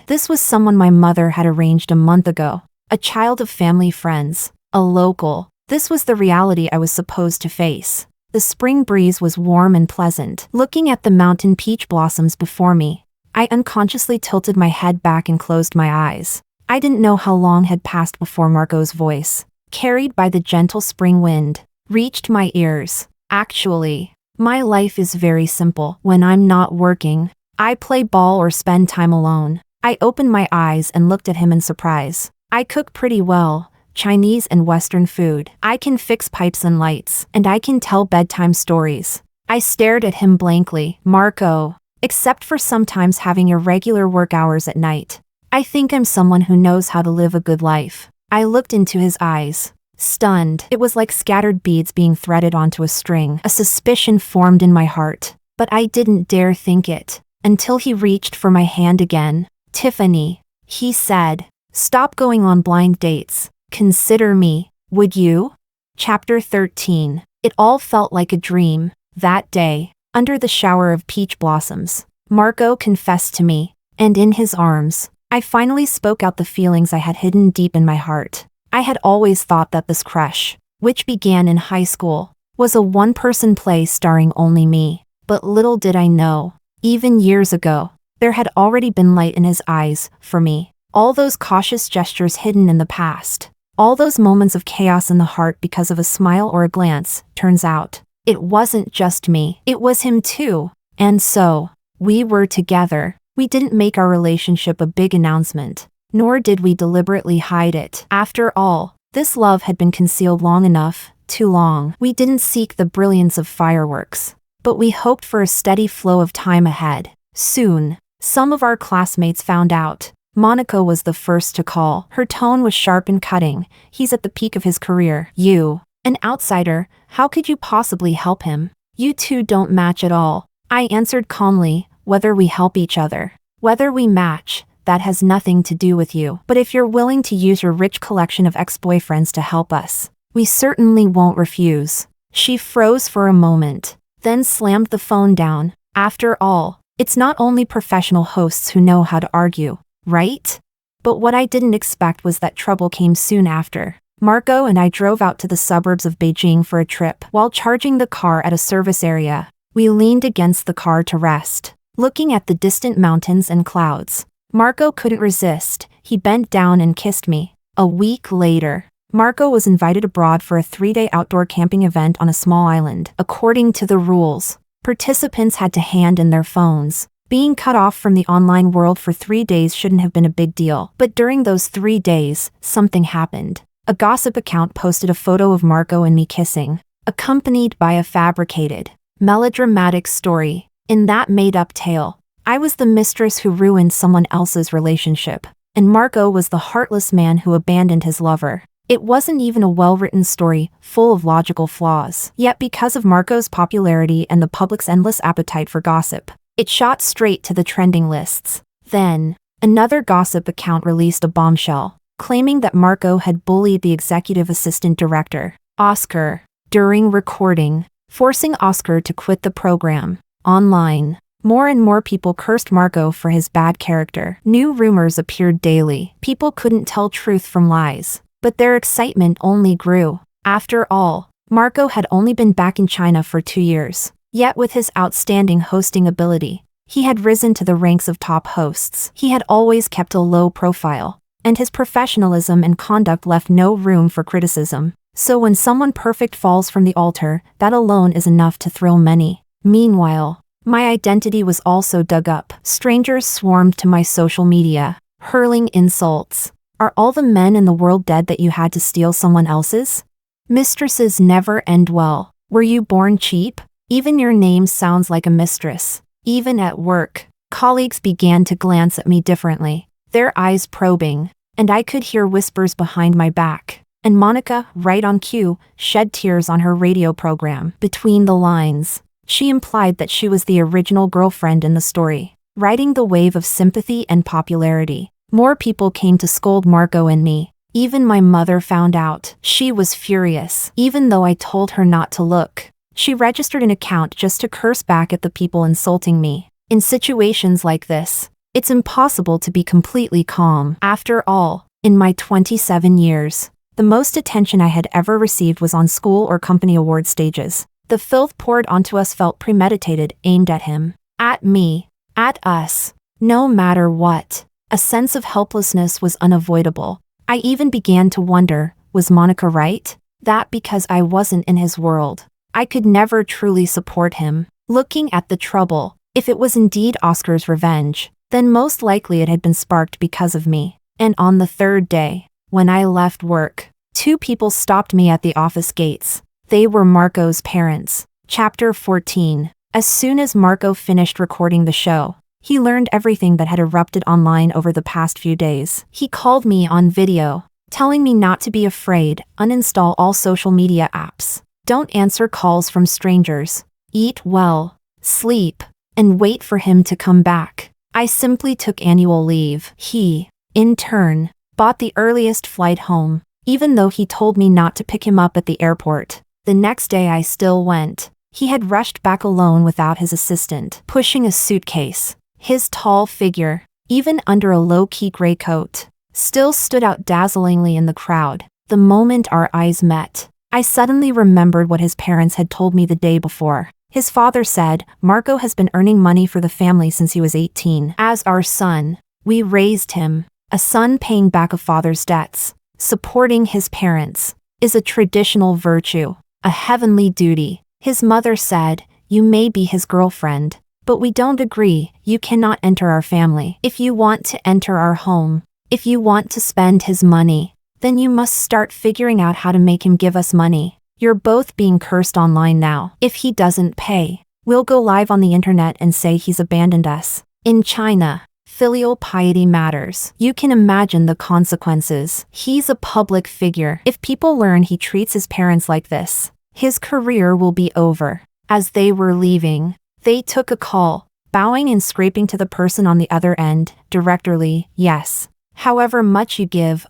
This was someone my mother had arranged a month ago. A child of family friends. A local. This was the reality I was supposed to face. The spring breeze was warm and pleasant. Looking at the mountain peach blossoms before me, I unconsciously tilted my head back and closed my eyes. I didn't know how long had passed before Marco's voice, carried by the gentle spring wind, reached my ears. "Actually, my life is very simple. When I'm not working, I play ball or spend time alone." I opened my eyes and looked at him in surprise. "I cook pretty well. Chinese and Western food. I can fix pipes and lights, and I can tell bedtime stories." I stared at him blankly. "Marco, except for sometimes having irregular work hours at night, I think I'm someone who knows how to live a good life." I looked into his eyes, stunned. It was like scattered beads being threaded onto a string. A suspicion formed in my heart, but I didn't dare think it, until he reached for my hand again. "Tiffany," he said, "stop going on blind dates. Consider me, would you?" Chapter 13. It all felt like a dream. That day, under the shower of peach blossoms, Marco confessed to me, and in his arms, I finally spoke out the feelings I had hidden deep in my heart. I had always thought that this crush, which began in high school, was a one-person play starring only me. But little did I know, even years ago, there had already been light in his eyes, for me. All those cautious gestures hidden in the past, all those moments of chaos in the heart because of a smile or a glance, turns out, it wasn't just me. It was him too. And so, we were together. We didn't make our relationship a big announcement, nor did we deliberately hide it. After all, this love had been concealed long enough, too long. We didn't seek the brilliance of fireworks, but we hoped for a steady flow of time ahead. Soon, some of our classmates found out. Monica was the first to call. Her tone was sharp and cutting. He's at the peak of his career. You, an outsider, how could you possibly help him? You two don't match at all. I answered calmly, whether we help each other, whether we match, that has nothing to do with you. But if you're willing to use your rich collection of ex-boyfriends to help us, we certainly won't refuse. She froze for a moment, then slammed the phone down. After all, it's not only professional hosts who know how to argue, right? But what I didn't expect was that trouble came soon after. Marco and I drove out to the suburbs of Beijing for a trip. While charging the car at a service area, we leaned against the car to rest, looking at the distant mountains and clouds. Marco couldn't resist. He bent down and kissed me. A week later, Marco was invited abroad for a 3-day outdoor camping event on a small island. According to the rules, participants had to hand in their phones. Being cut off from the online world for 3 days shouldn't have been a big deal. But during those 3 days, something happened. A gossip account posted a photo of Marco and me kissing, accompanied by a fabricated, melodramatic story. In that made-up tale, I was the mistress who ruined someone else's relationship, and Marco was the heartless man who abandoned his lover. It wasn't even a well-written story, full of logical flaws. Yet because of Marco's popularity and the public's endless appetite for gossip, it shot straight to the trending lists. Then, another gossip account released a bombshell, claiming that Marco had bullied the executive assistant director, Oscar, during recording, forcing Oscar to quit the program. Online, more and more people cursed Marco for his bad character. New rumors appeared daily. People couldn't tell truth from lies, but their excitement only grew. After all, Marco had only been back in China for 2 years. Yet with his outstanding hosting ability, he had risen to the ranks of top hosts. He had always kept a low profile, and his professionalism and conduct left no room for criticism. So when someone perfect falls from the altar, that alone is enough to thrill many. Meanwhile, my identity was also dug up. Strangers swarmed to my social media, hurling insults. Are all the men in the world dead that you had to steal someone else's? Mistresses never end well. Were you born cheap? Even your name sounds like a mistress. Even at work, colleagues began to glance at me differently, their eyes probing, and I could hear whispers behind my back. And Monica, right on cue, shed tears on her radio program. Between the lines, she implied that she was the original girlfriend in the story, riding the wave of sympathy and popularity. More people came to scold Marco and me. Even my mother found out. She was furious, even though I told her not to look. She registered an account just to curse back at the people insulting me. In situations like this, it's impossible to be completely calm. After all, in my 27 years, the most attention I had ever received was on school or company award stages. The filth poured onto us felt premeditated, aimed at him, at me, at us, no matter what. A sense of helplessness was unavoidable. I even began to wonder, was Monica right? That because I wasn't in his world, I could never truly support him. Looking at the trouble, if it was indeed Oscar's revenge, then most likely it had been sparked because of me. And on the 3rd day, when I left work, 2 people stopped me at the office gates. They were Marco's parents. Chapter 14. As soon as Marco finished recording the show, he learned everything that had erupted online over the past few days. He called me on video, telling me not to be afraid, uninstall all social media apps. Don't answer calls from strangers. Eat well, sleep, and wait for him to come back. I simply took annual leave. He, in turn, bought the earliest flight home. even though he told me not to pick him up at the airport. The next day I still went. He had rushed back alone without his assistant, pushing a suitcase. His tall figure, even under a low-key gray coat, still stood out dazzlingly in the crowd. The moment our eyes met, I suddenly remembered what his parents had told me the day before. His father said, "Marco has been earning money for the family since he was 18. As our son, we raised him. A son paying back a father's debts, supporting his parents, is a traditional virtue, a heavenly duty." His mother said, "You may be his girlfriend, but we don't agree. You cannot enter our family. If you want to enter our home, if you want to spend his money, then you must start figuring out how to make him give us money. You're both being cursed online now. If he doesn't pay, we'll go live on the internet and say he's abandoned us." In China, filial piety matters. You can imagine the consequences. He's a public figure. If people learn he treats his parents like this, his career will be over. As they were leaving, they took a call, bowing and scraping to the person on the other end, directorly, "Yes. However much you give,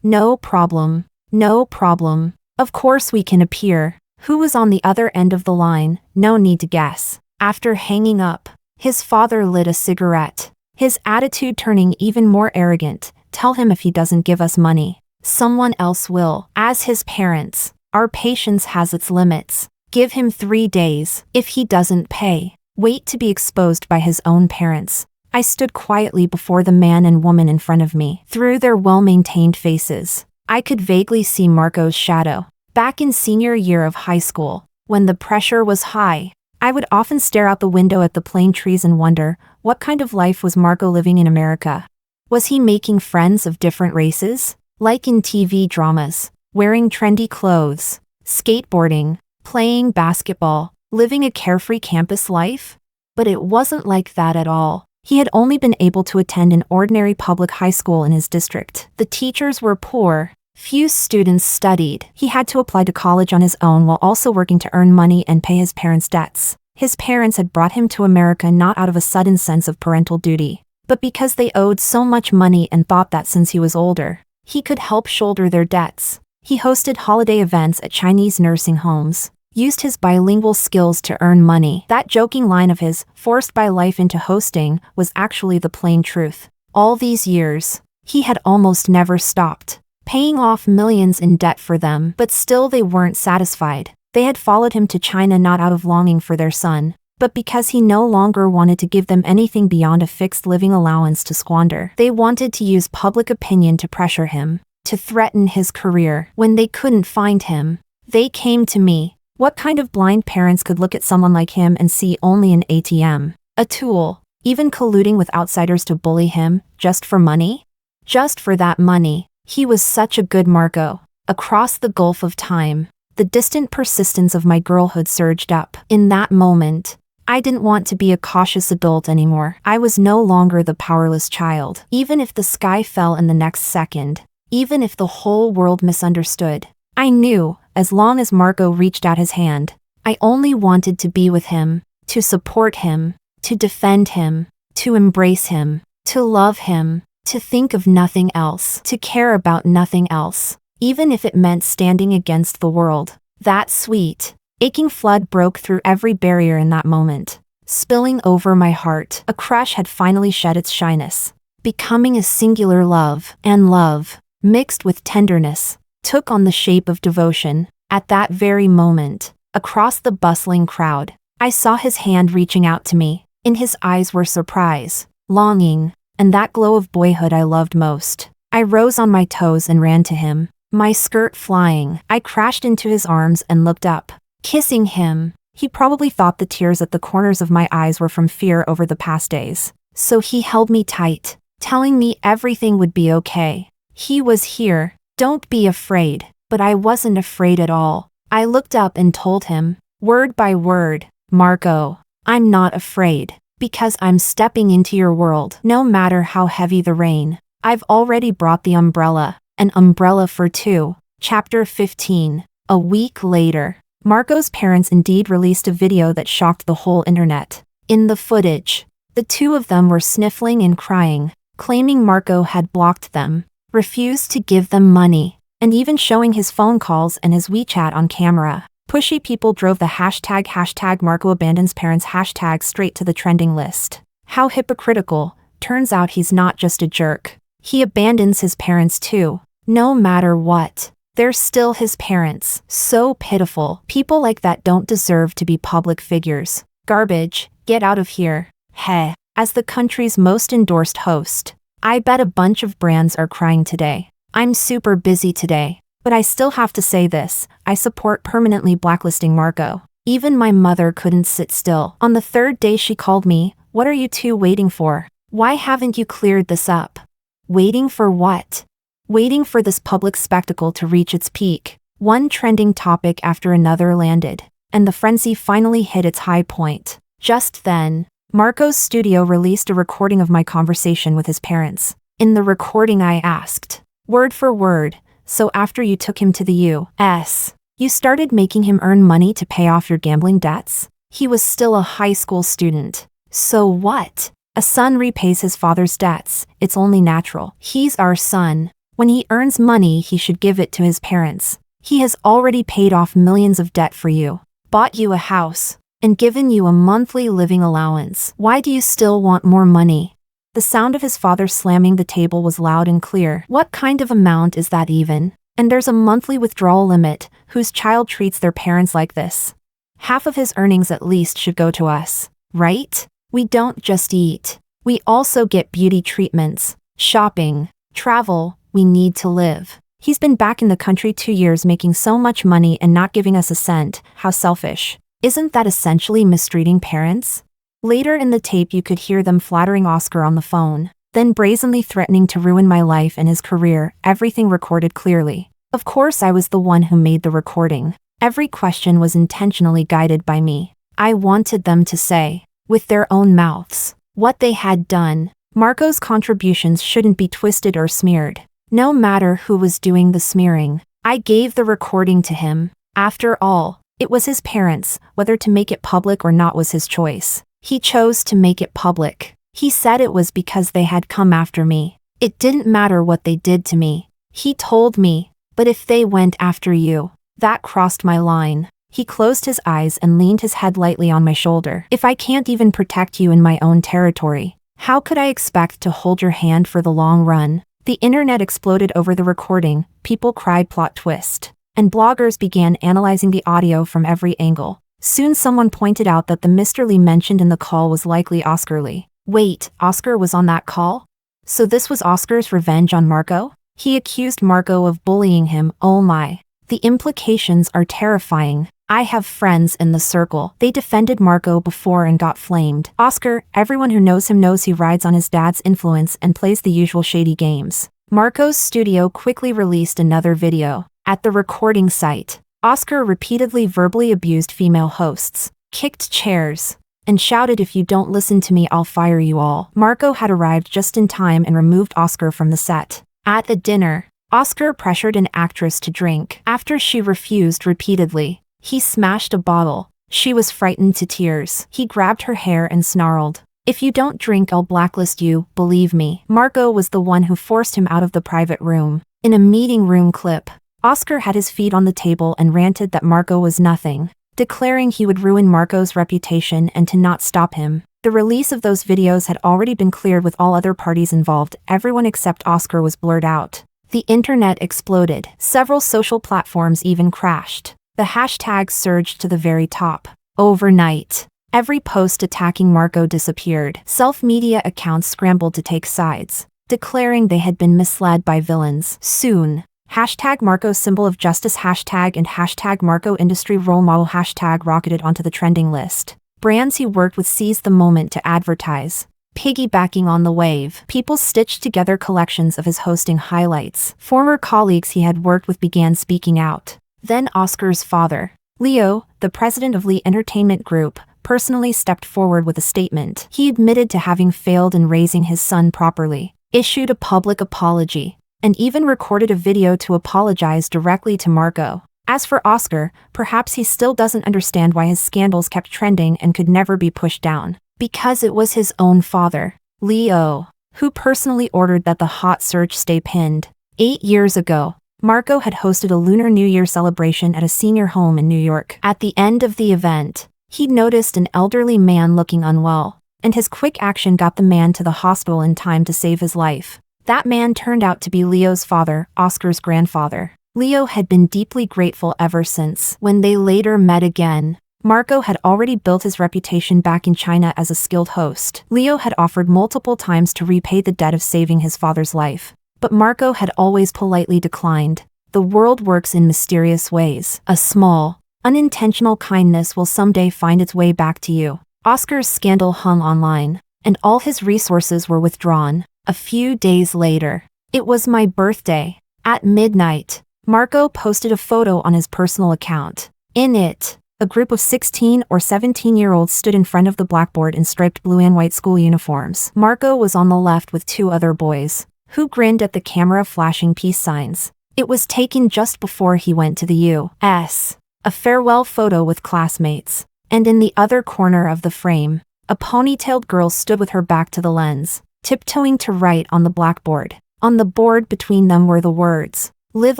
no problem. No problem. Of course we can appear." Who was on the other end of the line? No need to guess. After hanging up, his father lit a cigarette, his attitude turning even more arrogant. "Tell him if he doesn't give us money, someone else will." As his parents, our patience has its limits. Give him 3 days. If he doesn't pay, wait to be exposed by his own parents. I stood quietly before the man and woman in front of me. Through their well-maintained faces, I could vaguely see Marco's shadow. Back in senior year of high school, when the pressure was high, I would often stare out the window at the plane trees and wonder, what kind of life was Marco living in America? Was he making friends of different races? Like in TV dramas, wearing trendy clothes, skateboarding, playing basketball, living a carefree campus life? But it wasn't like that at all. He had only been able to attend an ordinary public high school in his district. The teachers were poor. Few students studied. He had to apply to college on his own while also working to earn money and pay his parents' debts. His parents had brought him to America not out of a sudden sense of parental duty, but because they owed so much money and thought that since he was older, he could help shoulder their debts. He hosted holiday events at Chinese nursing homes, used his bilingual skills to earn money. That joking line of his, forced by life into hosting, was actually the plain truth. All these years, he had almost never stopped, paying off millions in debt for them, but still they weren't satisfied. They had followed him to China not out of longing for their son, but because he no longer wanted to give them anything beyond a fixed living allowance to squander. They wanted to use public opinion to pressure him, to threaten his career. When they couldn't find him, they came to me. What kind of blind parents could look at someone like him and see only an ATM, a tool, even colluding with outsiders to bully him, just for money? Just for that money. He was such a good Marco. Across the gulf of time, the distant persistence of my girlhood surged up. In that moment, I didn't want to be a cautious adult anymore. I was no longer the powerless child. Even if the sky fell in the next second, even if the whole world misunderstood, I knew, as long as Marco reached out his hand, I only wanted to be with him, to support him, to defend him, to embrace him, to love him, to think of nothing else, to care about nothing else, even if it meant standing against the world. That sweet, aching flood broke through every barrier in that moment, spilling over my heart. A crush had finally shed its shyness, becoming a singular love, and love, mixed with tenderness, took on the shape of devotion. At that very moment, across the bustling crowd, I saw his hand reaching out to me. In his eyes were surprise, longing, and that glow of boyhood I loved most. I rose on my toes and ran to him, my skirt flying. I crashed into his arms and looked up, kissing him. He probably thought the tears at the corners of my eyes were from fear over the past days. So he held me tight, telling me everything would be okay. He was here. Don't be afraid. But I wasn't afraid at all. I looked up and told him, word by word, Marco, I'm not afraid, because I'm stepping into your world. No matter how heavy the rain, I've already brought the umbrella, an umbrella for two. Chapter 15. A week later, Marco's parents indeed released a video that shocked the whole internet. In the footage, the two of them were sniffling and crying, claiming Marco had blocked them, refused to give them money, and even showing his phone calls and his WeChat on camera. Pushy people drove the hashtag Marco abandons parents hashtag straight to the trending list. How hypocritical. Turns out he's not just a jerk. He abandons his parents too. No matter what. They're still his parents. So pitiful. People like that don't deserve to be public figures. Garbage. Get out of here. Heh. As the country's most endorsed host, I bet a bunch of brands are crying today. I'm super busy today. But I still have to say this, I support permanently blacklisting Marco. Even my mother couldn't sit still. On the third day she called me, "What are you two waiting for? Why haven't you cleared this up?" Waiting for what? Waiting for this public spectacle to reach its peak. One trending topic after another landed, and the frenzy finally hit its high point. Just then, Marco's studio released a recording of my conversation with his parents. In the recording I asked, word for word, "So after you took him to the U.S., you started making him earn money to pay off your gambling debts?" He was still a high school student. So what? A son repays his father's debts. It's only natural. He's our son. When he earns money, he should give it to his parents. He has already paid off millions of debt for you, bought you a house, and given you a monthly living allowance. Why do you still want more money? The sound of his father slamming the table was loud and clear. What kind of amount is that even? And there's a monthly withdrawal limit. Whose child treats their parents like this? Half of his earnings at least should go to us, right? We don't just eat. We also get beauty treatments, shopping, travel. We need to live. He's been back in the country 2 years making so much money and not giving us a cent. How selfish. Isn't that essentially mistreating parents? Later in the tape you could hear them flattering Oscar on the phone, then brazenly threatening to ruin my life and his career, everything recorded clearly. Of course I was the one who made the recording. Every question was intentionally guided by me. I wanted them to say, with their own mouths, what they had done. Marco's contributions shouldn't be twisted or smeared. No matter who was doing the smearing, I gave the recording to him. After all, it was his parents. Whether to make it public or not was his choice. He chose to make it public. He said it was because they had come after me. It didn't matter what they did to me. He told me, but if they went after you, that crossed my line. He closed his eyes and leaned his head lightly on my shoulder. If I can't even protect you in my own territory, how could I expect to hold your hand for the long run? The internet exploded over the recording, people cried plot twist, and bloggers began analyzing the audio from every angle. Soon someone pointed out that the Mr. Lee mentioned in the call was likely Oscar Lee. Wait, Oscar was on that call? So this was Oscar's revenge on Marco? He accused Marco of bullying him. Oh my. The implications are terrifying. I have friends in the circle. They defended Marco before and got flamed. Oscar, everyone who knows him knows he rides on his dad's influence and plays the usual shady games. Marco's studio quickly released another video. At the recording site, Oscar repeatedly verbally abused female hosts, kicked chairs, and shouted, "If you don't listen to me, I'll fire you all." Marco had arrived just in time and removed Oscar from the set. At the dinner, Oscar pressured an actress to drink. After she refused repeatedly, he smashed a bottle. She was frightened to tears. He grabbed her hair and snarled, "If you don't drink, I'll blacklist you, believe me." Marco was the one who forced him out of the private room. In a meeting room clip, Oscar had his feet on the table and ranted that Marco was nothing, declaring he would ruin Marco's reputation and to not stop him. The release of those videos had already been cleared with all other parties involved. Everyone except Oscar was blurred out. The internet exploded. Several social platforms even crashed. The hashtag surged to the very top. Overnight, every post attacking Marco disappeared. Self-media accounts scrambled to take sides, declaring they had been misled by villains. Soon, hashtag Marco symbol of justice hashtag and hashtag Marco industry role model hashtag rocketed onto the trending list. Brands he worked with seized the moment to advertise. Piggybacking on the wave, people stitched together collections of his hosting highlights. Former colleagues he had worked with began speaking out. Then Oscar's father, Leo, the president of Lee Entertainment Group, personally stepped forward with a statement. He admitted to having failed in raising his son properly, issued a public apology, and even recorded a video to apologize directly to Marco. As for Oscar, perhaps he still doesn't understand why his scandals kept trending and could never be pushed down. Because it was his own father, Leo, who personally ordered that the hot search stay pinned. 8 years ago, Marco had hosted a Lunar New Year celebration at a senior home in New York. At the end of the event, he'd noticed an elderly man looking unwell, and his quick action got the man to the hospital in time to save his life. That man turned out to be Leo's father, Oscar's grandfather. Leo had been deeply grateful ever since. When they later met again, Marco had already built his reputation back in China as a skilled host. Leo had offered multiple times to repay the debt of saving his father's life, but Marco had always politely declined. The world works in mysterious ways. A small, unintentional kindness will someday find its way back to you. Oscar's scandal hung online, and all his resources were withdrawn. A few days later, it was my birthday. At midnight, Marco posted a photo on his personal account. In it, a group of 16 or 17-year-olds stood in front of the blackboard in striped blue and white school uniforms. Marco was on the left with two other boys, who grinned at the camera flashing peace signs. It was taken just before he went to the U.S. A farewell photo with classmates, and in the other corner of the frame, a ponytailed girl stood with her back to the lens, tiptoeing to write on the blackboard. On the board between them were the words, "Live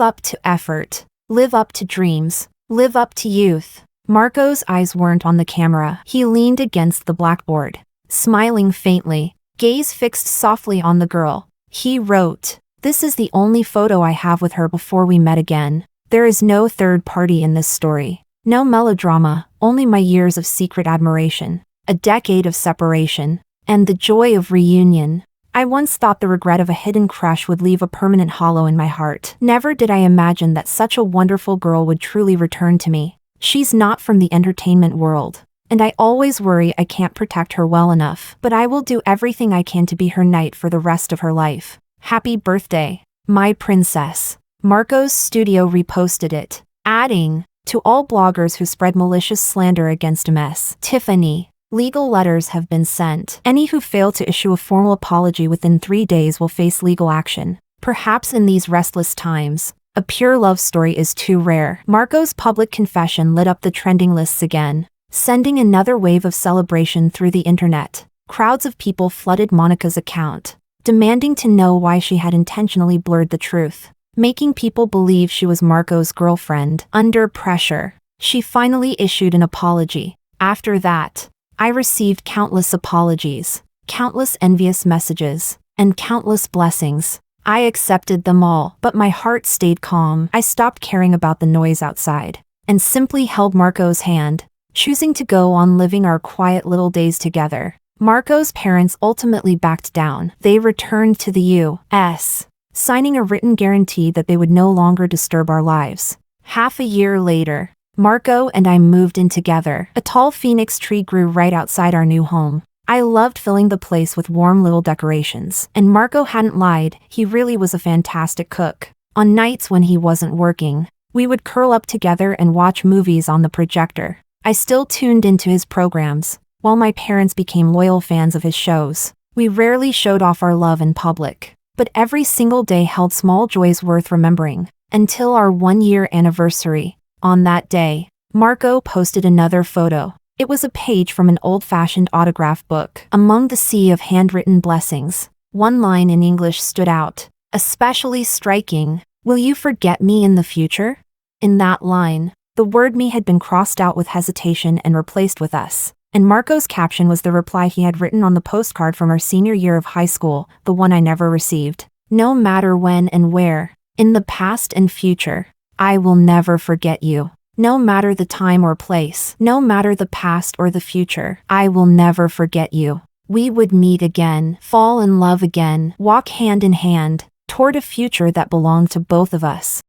up to effort, live up to dreams, live up to youth." Marco's eyes weren't on the camera. He leaned against the blackboard, smiling faintly, gaze fixed softly on the girl. He wrote, "This is the only photo I have with her before we met again. There is no third party in this story. No melodrama, only my years of secret admiration, a decade of separation, and the joy of reunion. I once thought the regret of a hidden crush would leave a permanent hollow in my heart. Never did I imagine that such a wonderful girl would truly return to me. She's not from the entertainment world, and I always worry I can't protect her well enough. But I will do everything I can to be her knight for the rest of her life. Happy birthday, my princess." Marco's studio reposted it, adding, "To all bloggers who spread malicious slander against Ms. Tiffany, legal letters have been sent. Any who fail to issue a formal apology within 3 days will face legal action. Perhaps in these restless times, a pure love story is too rare." Marco's public confession lit up the trending lists again, sending another wave of celebration through the internet. Crowds of people flooded Monica's account, demanding to know why she had intentionally blurred the truth, making people believe she was Marco's girlfriend. Under pressure, she finally issued an apology. After that, I received countless apologies, countless envious messages, and countless blessings. I accepted them all, but my heart stayed calm. I stopped caring about the noise outside, and simply held Marco's hand, choosing to go on living our quiet little days together. Marco's parents ultimately backed down. They returned to the U.S., signing a written guarantee that they would no longer disturb our lives. Half a year later, Marco and I moved in together. A tall phoenix tree grew right outside our new home. I loved filling the place with warm little decorations. And Marco hadn't lied, he really was a fantastic cook. On nights when he wasn't working, we would curl up together and watch movies on the projector. I still tuned into his programs, while my parents became loyal fans of his shows. We rarely showed off our love in public, but every single day held small joys worth remembering. Until our 1-year anniversary. On that day, Marco posted another photo. It was a page from an old-fashioned autograph book. Among the sea of handwritten blessings, one line in English stood out, especially striking. "Will you forget me in the future?" In that line, the word "me" had been crossed out with hesitation and replaced with "us." And Marco's caption was the reply he had written on the postcard from our senior year of high school, the one I never received. "No matter when and where, in the past and future, I will never forget you. No matter the time or place, no matter the past or the future, I will never forget you. We would meet again, fall in love again, walk hand in hand, toward a future that belonged to both of us."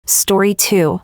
Story 2.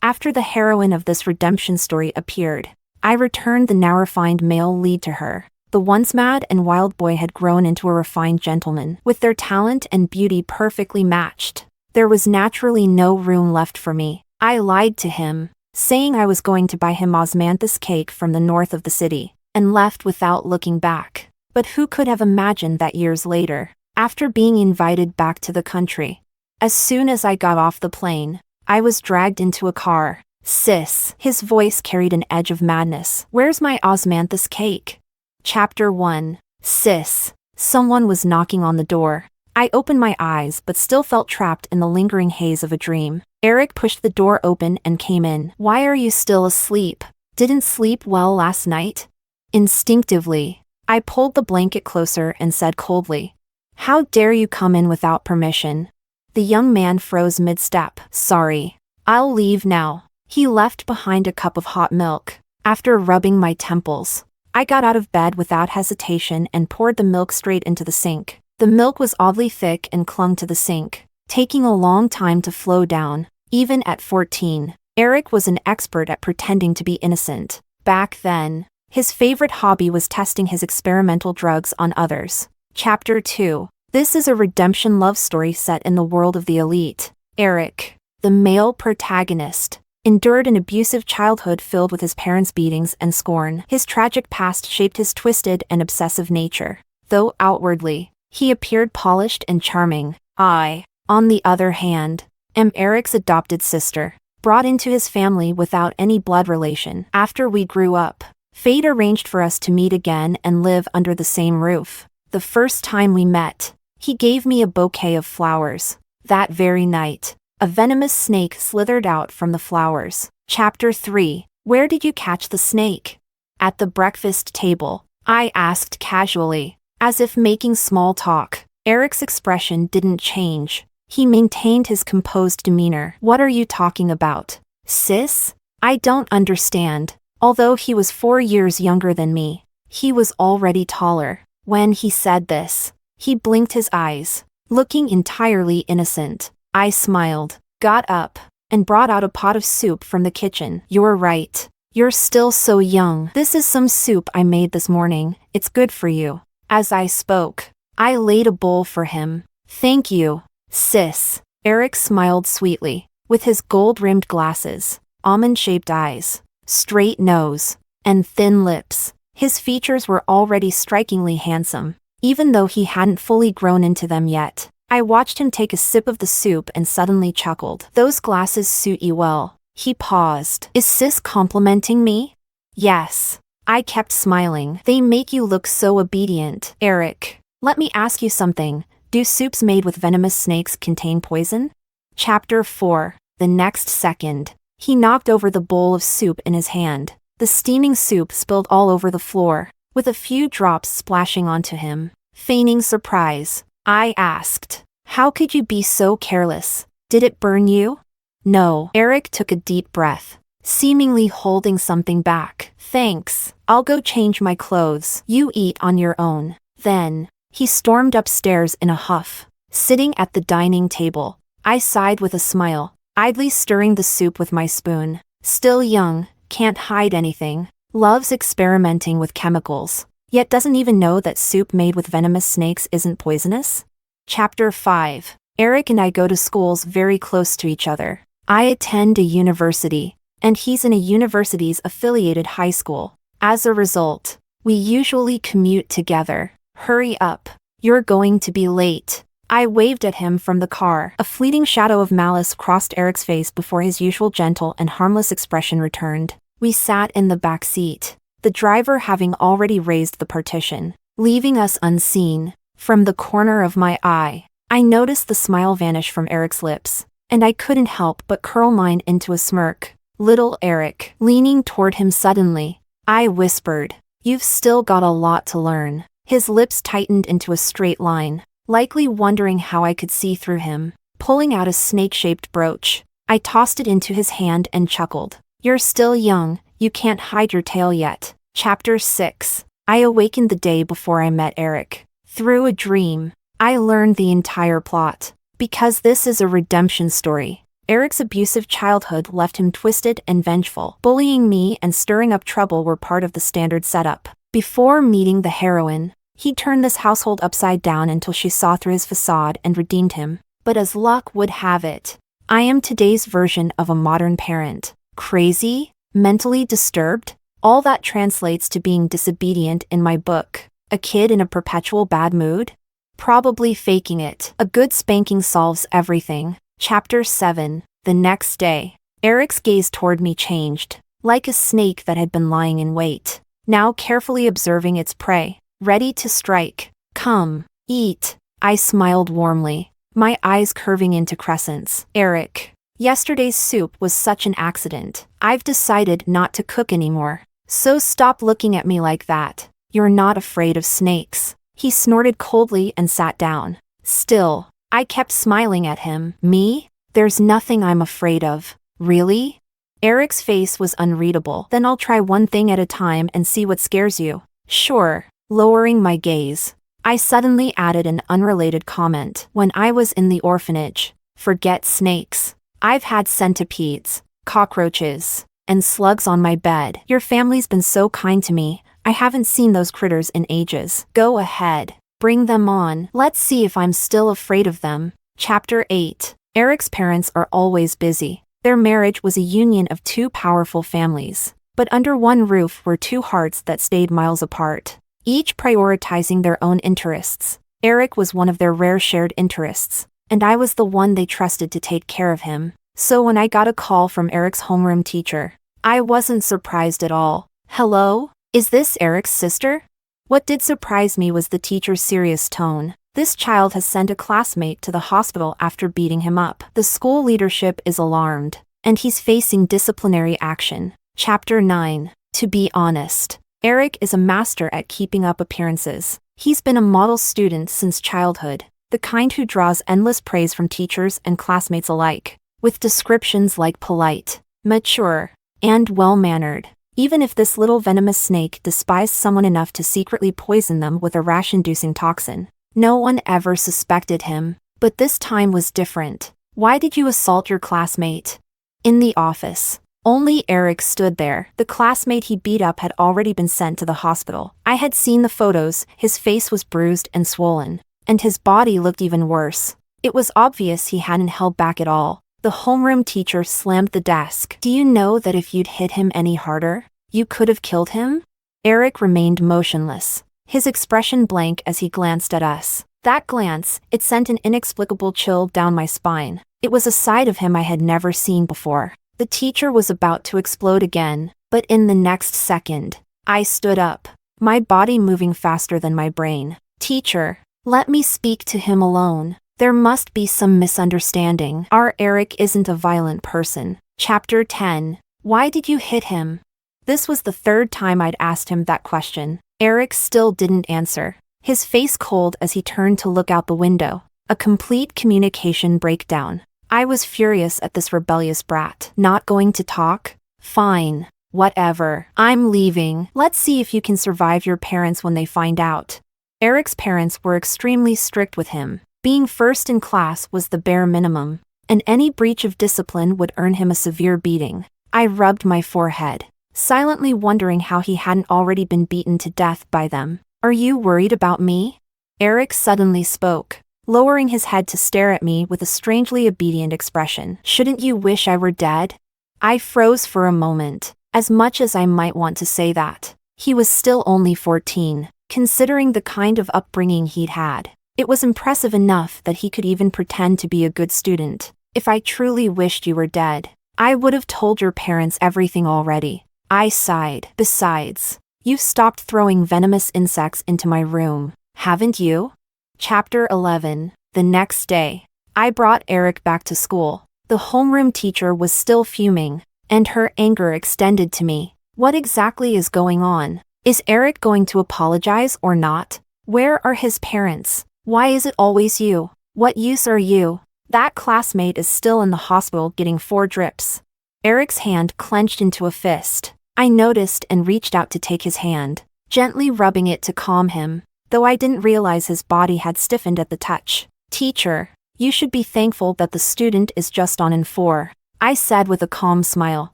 After the heroine of this redemption story appeared, I returned the now refined male lead to her. The once mad and wild boy had grown into a refined gentleman, with their talent and beauty perfectly matched. There was naturally no room left for me. I lied to him, saying I was going to buy him osmanthus cake from the north of the city, and left without looking back. But who could have imagined that years later, after being invited back to the country, as soon as I got off the plane, I was dragged into a car. "Sis," his voice carried an edge of madness. "Where's my osmanthus cake?" Chapter 1. Sis. Someone was knocking on the door. I opened my eyes but still felt trapped in the lingering haze of a dream. Eric pushed the door open and came in. Why are you still asleep? Didn't sleep well last night? Instinctively, I pulled the blanket closer and said coldly, "How dare you come in without permission?" The young man froze mid-step. "Sorry. I'll leave now." He left behind a cup of hot milk. After rubbing my temples, I got out of bed without hesitation and poured the milk straight into the sink. The milk was oddly thick and clung to the sink, taking a long time to flow down. Even at 14, Eric was an expert at pretending to be innocent. Back then, his favorite hobby was testing his experimental drugs on others. Chapter 2. This is a redemption love story set in the world of the elite. Eric, the male protagonist, endured an abusive childhood filled with his parents' beatings and scorn. His tragic past shaped his twisted and obsessive nature. Though outwardly, he appeared polished and charming, I, on the other hand, am Eric's adopted sister, brought into his family without any blood relation. After we grew up, fate arranged for us to meet again and live under the same roof. The first time we met, he gave me a bouquet of flowers. That very night, a venomous snake slithered out from the flowers. Chapter 3. Where did you catch the snake? At the breakfast table, I asked casually, as if making small talk. Eric's expression didn't change. He maintained his composed demeanor. What are you talking about, sis? I don't understand. Although he was 4 years younger than me, he was already taller. When he said this, he blinked his eyes, looking entirely innocent. I smiled, got up, and brought out a pot of soup from the kitchen. You're right. You're still so young. This is some soup I made this morning. It's good for you. As I spoke, I laid a bowl for him. Thank you, sis. Eric smiled sweetly, with his gold-rimmed glasses, almond-shaped eyes, straight nose, and thin lips. His features were already strikingly handsome, even though he hadn't fully grown into them yet. I watched him take a sip of the soup and suddenly chuckled. Those glasses suit you well. He paused. Is sis complimenting me? Yes. I kept smiling. They make you look so obedient. Eric, let me ask you something. Do soups made with venomous snakes contain poison? Chapter 4. The next second, he knocked over the bowl of soup in his hand. The steaming soup spilled all over the floor, with a few drops splashing onto him. Feigning surprise, I asked, "How could you be so careless? Did it burn you?" No. Eric took a deep breath, seemingly holding something back. Thanks. I'll go change my clothes. You eat on your own. Then, he stormed upstairs in a huff. Sitting at the dining table, I sighed with a smile, idly stirring the soup with my spoon. Still young, can't hide anything. Loves experimenting with chemicals, yet doesn't even know that soup made with venomous snakes isn't poisonous. Chapter 5. Eric and I go to schools very close to each other. I attend a university, and he's in a university's affiliated high school. As a result, we usually commute together. Hurry up. You're going to be late. I waved at him from the car. A fleeting shadow of malice crossed Eric's face before his usual gentle and harmless expression returned. We sat in the back seat, the driver having already raised the partition, leaving us unseen. From the corner of my eye, I noticed the smile vanish from Eric's lips, and I couldn't help but curl mine into a smirk. Little Eric, leaning toward him suddenly, I whispered, "You've still got a lot to learn." His lips tightened into a straight line, likely wondering how I could see through him. Pulling out a snake-shaped brooch, I tossed it into his hand and chuckled. You're still young, you can't hide your tail yet. Chapter 6. I awakened the day before I met Eric. Through a dream, I learned the entire plot. Because this is a redemption story, Eric's abusive childhood left him twisted and vengeful. Bullying me and stirring up trouble were part of the standard setup. Before meeting the heroine, he turned this household upside down until she saw through his facade and redeemed him. But as luck would have it, I am today's version of a modern parent. Crazy? Mentally disturbed? All that translates to being disobedient in my book. A kid in a perpetual bad mood? Probably faking it. A good spanking solves everything. Chapter 7. The next day, Eric's gaze toward me changed, like a snake that had been lying in wait, now carefully observing its prey, ready to strike. Come, eat. I smiled warmly, my eyes curving into crescents. Eric, yesterday's soup was such an accident. I've decided not to cook anymore. So stop looking at me like that. You're not afraid of snakes. He snorted coldly and sat down. Still, I kept smiling at him. Me? There's nothing I'm afraid of. Really? Eric's face was unreadable. Then I'll try one thing at a time and see what scares you. Sure. Lowering my gaze, I suddenly added an unrelated comment. When I was in the orphanage, forget snakes. I've had centipedes, cockroaches, and slugs on my bed. Your family's been so kind to me. I haven't seen those critters in ages. Go ahead. Bring them on. Let's see if I'm still afraid of them. Chapter 8. Eric's parents are always busy. Their marriage was a union of two powerful families, but under one roof were two hearts that stayed miles apart, each prioritizing their own interests. Eric was one of their rare shared interests, and I was the one they trusted to take care of him. So when I got a call from Eric's homeroom teacher, I wasn't surprised at all. Hello? Is this Eric's sister? What did surprise me was the teacher's serious tone. This child has sent a classmate to the hospital after beating him up. The school leadership is alarmed, and he's facing disciplinary action. Chapter 9. To be honest, Eric is a master at keeping up appearances. He's been a model student since childhood, the kind who draws endless praise from teachers and classmates alike, with descriptions like polite, mature, and well-mannered. Even if this little venomous snake despised someone enough to secretly poison them with a rash-inducing toxin, no one ever suspected him. But this time was different. Why did you assault your classmate? In the office, only Eric stood there. The classmate he beat up had already been sent to the hospital. I had seen the photos. His face was bruised and swollen, and his body looked even worse. It was obvious he hadn't held back at all. The homeroom teacher slammed the desk. Do you know that if you'd hit him any harder, you could have killed him? Eric remained motionless, his expression blank as he glanced at us. That glance, it sent an inexplicable chill down my spine. It was a side of him I had never seen before. The teacher was about to explode again, but in the next second, I stood up, my body moving faster than my brain. Teacher, let me speak to him alone. There must be some misunderstanding. Our Eric isn't a violent person. Chapter 10. Why did you hit him? This was the third time I'd asked him that question. Eric still didn't answer, his face cold as he turned to look out the window. A complete communication breakdown. I was furious at this rebellious brat. Not going to talk? Fine. Whatever. I'm leaving. Let's see if you can survive your parents when they find out. Eric's parents were extremely strict with him. Being first in class was the bare minimum, and any breach of discipline would earn him a severe beating. I rubbed my forehead, silently wondering how he hadn't already been beaten to death by them. Are you worried about me? Eric suddenly spoke, lowering his head to stare at me with a strangely obedient expression. Shouldn't you wish I were dead? I froze for a moment, as much as I might want to say that. He was still only 14, considering the kind of upbringing he'd had. It was impressive enough that he could even pretend to be a good student. If I truly wished you were dead, I would have told your parents everything already. I sighed. Besides, you've stopped throwing venomous insects into my room, haven't you? Chapter 11. The next day, I brought Eric back to school. The homeroom teacher was still fuming, and her anger extended to me. What exactly is going on? Is Eric going to apologize or not? Where are his parents? Why is it always you? What use are you? That classmate is still in the hospital getting 4 drips. Eric's hand clenched into a fist. I noticed and reached out to take his hand, gently rubbing it to calm him, though I didn't realize his body had stiffened at the touch. Teacher, you should be thankful that the student is just on in 4, I said with a calm smile,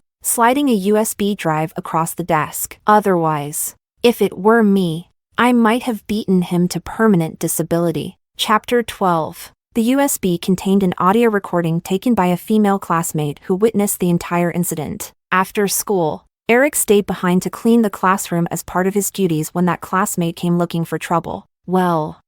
sliding a USB drive across the desk. Otherwise, if it were me, I might have beaten him to permanent disability. Chapter 12. The USB contained an audio recording taken by a female classmate who witnessed the entire incident. After school, Eric stayed behind to clean the classroom as part of his duties when that classmate came looking for trouble. Well,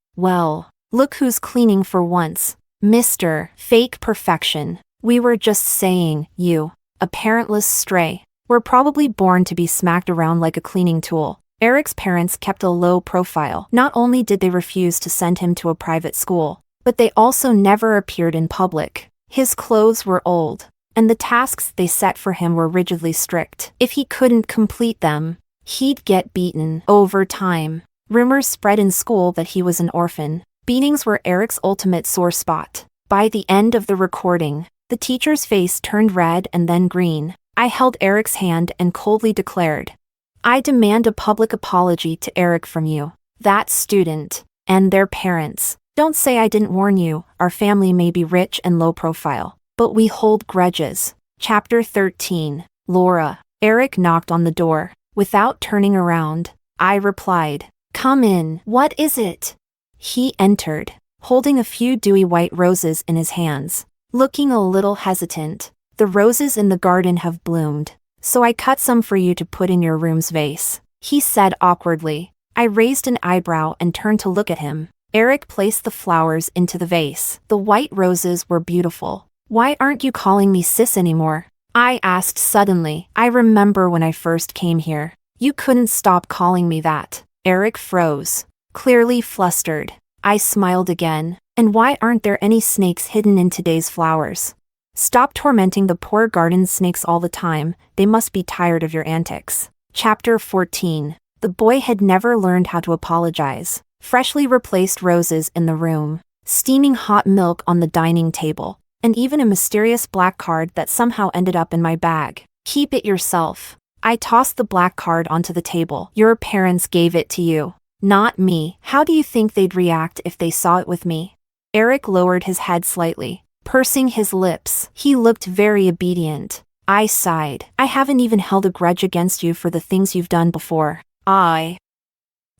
look who's cleaning for once. Mr. Fake Perfection. We were just saying, you, a parentless stray, were probably born to be smacked around like a cleaning tool. Eric's parents kept a low profile. Not only did they refuse to send him to a private school, but they also never appeared in public. His clothes were old, and the tasks they set for him were rigidly strict. If he couldn't complete them, he'd get beaten. Over time, rumors spread in school that he was an orphan. Beatings were Eric's ultimate sore spot. By the end of the recording, the teacher's face turned red and then green. I held Eric's hand and coldly declared, "I demand a public apology to Eric from you, that student, and their parents. Don't say I didn't warn you. Our family may be rich and low profile, but we hold grudges." Chapter 13. Laura. Eric knocked on the door. Without turning around, I replied, "Come in. What is it?" He entered, holding a few dewy white roses in his hands. Looking a little hesitant, "The roses in the garden have bloomed, so I cut some for you to put in your room's vase," he said awkwardly. I raised an eyebrow and turned to look at him. Eric placed the flowers into the vase. The white roses were beautiful. "Why aren't you calling me sis anymore?" I asked suddenly. "I remember when I first came here. You couldn't stop calling me that." Eric froze, clearly flustered. I smiled again. "And why aren't there any snakes hidden in today's flowers?" "Stop tormenting the poor garden snakes all the time. They must be tired of your antics." Chapter 14. The boy had never learned how to apologize. Freshly replaced roses in the room, steaming hot milk on the dining table, and even a mysterious black card that somehow ended up in my bag. "Keep it yourself." I tossed the black card onto the table. "Your parents gave it to you, not me. How do you think they'd react if they saw it with me?" Eric lowered his head slightly, pursing his lips. He looked very obedient. I sighed. "I haven't even held a grudge against you for the things you've done before. I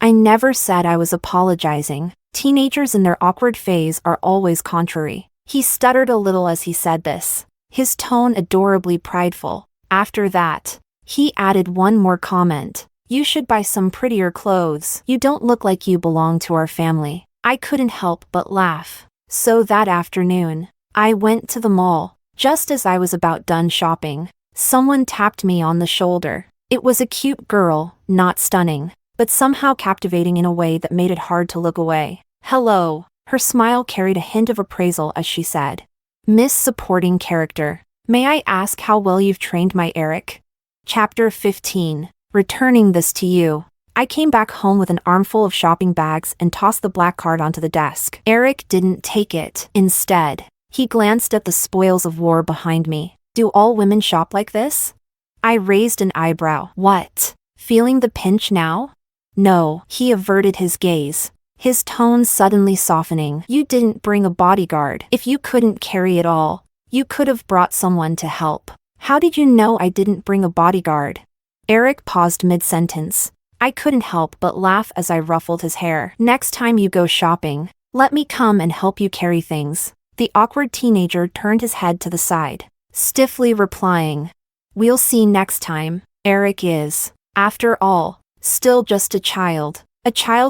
never said I was apologizing. Teenagers in their awkward phase are always contrary." He stuttered a little as he said this, his tone adorably prideful. After that, he added one more comment. "You should buy some prettier clothes. You don't look like you belong to our family." I couldn't help but laugh. So that afternoon, I went to the mall. Just as I was about done shopping, someone tapped me on the shoulder. It was a cute girl, not stunning, but somehow captivating in a way that made it hard to look away. "Hello." Her smile carried a hint of appraisal as she said, "Miss Supporting Character, may I ask how well you've trained my Eric?" Chapter 15. Returning this to you. I came back home with an armful of shopping bags and tossed the black card onto the desk. Eric didn't take it. Instead, he glanced at the spoils of war behind me. "Do all women shop like this?" I raised an eyebrow. "What? Feeling the pinch now?" "No." He averted his gaze, his tone suddenly softening. "You didn't bring a bodyguard. If you couldn't carry it all, you could have brought someone to help." "How did you know I didn't bring a bodyguard?" Eric paused mid-sentence. I couldn't help but laugh as I ruffled his hair. "Next time you go shopping, let me come and help you carry things." The awkward teenager turned his head to the side, stiffly replying, "We'll see next time." Eric is, after all, still just a child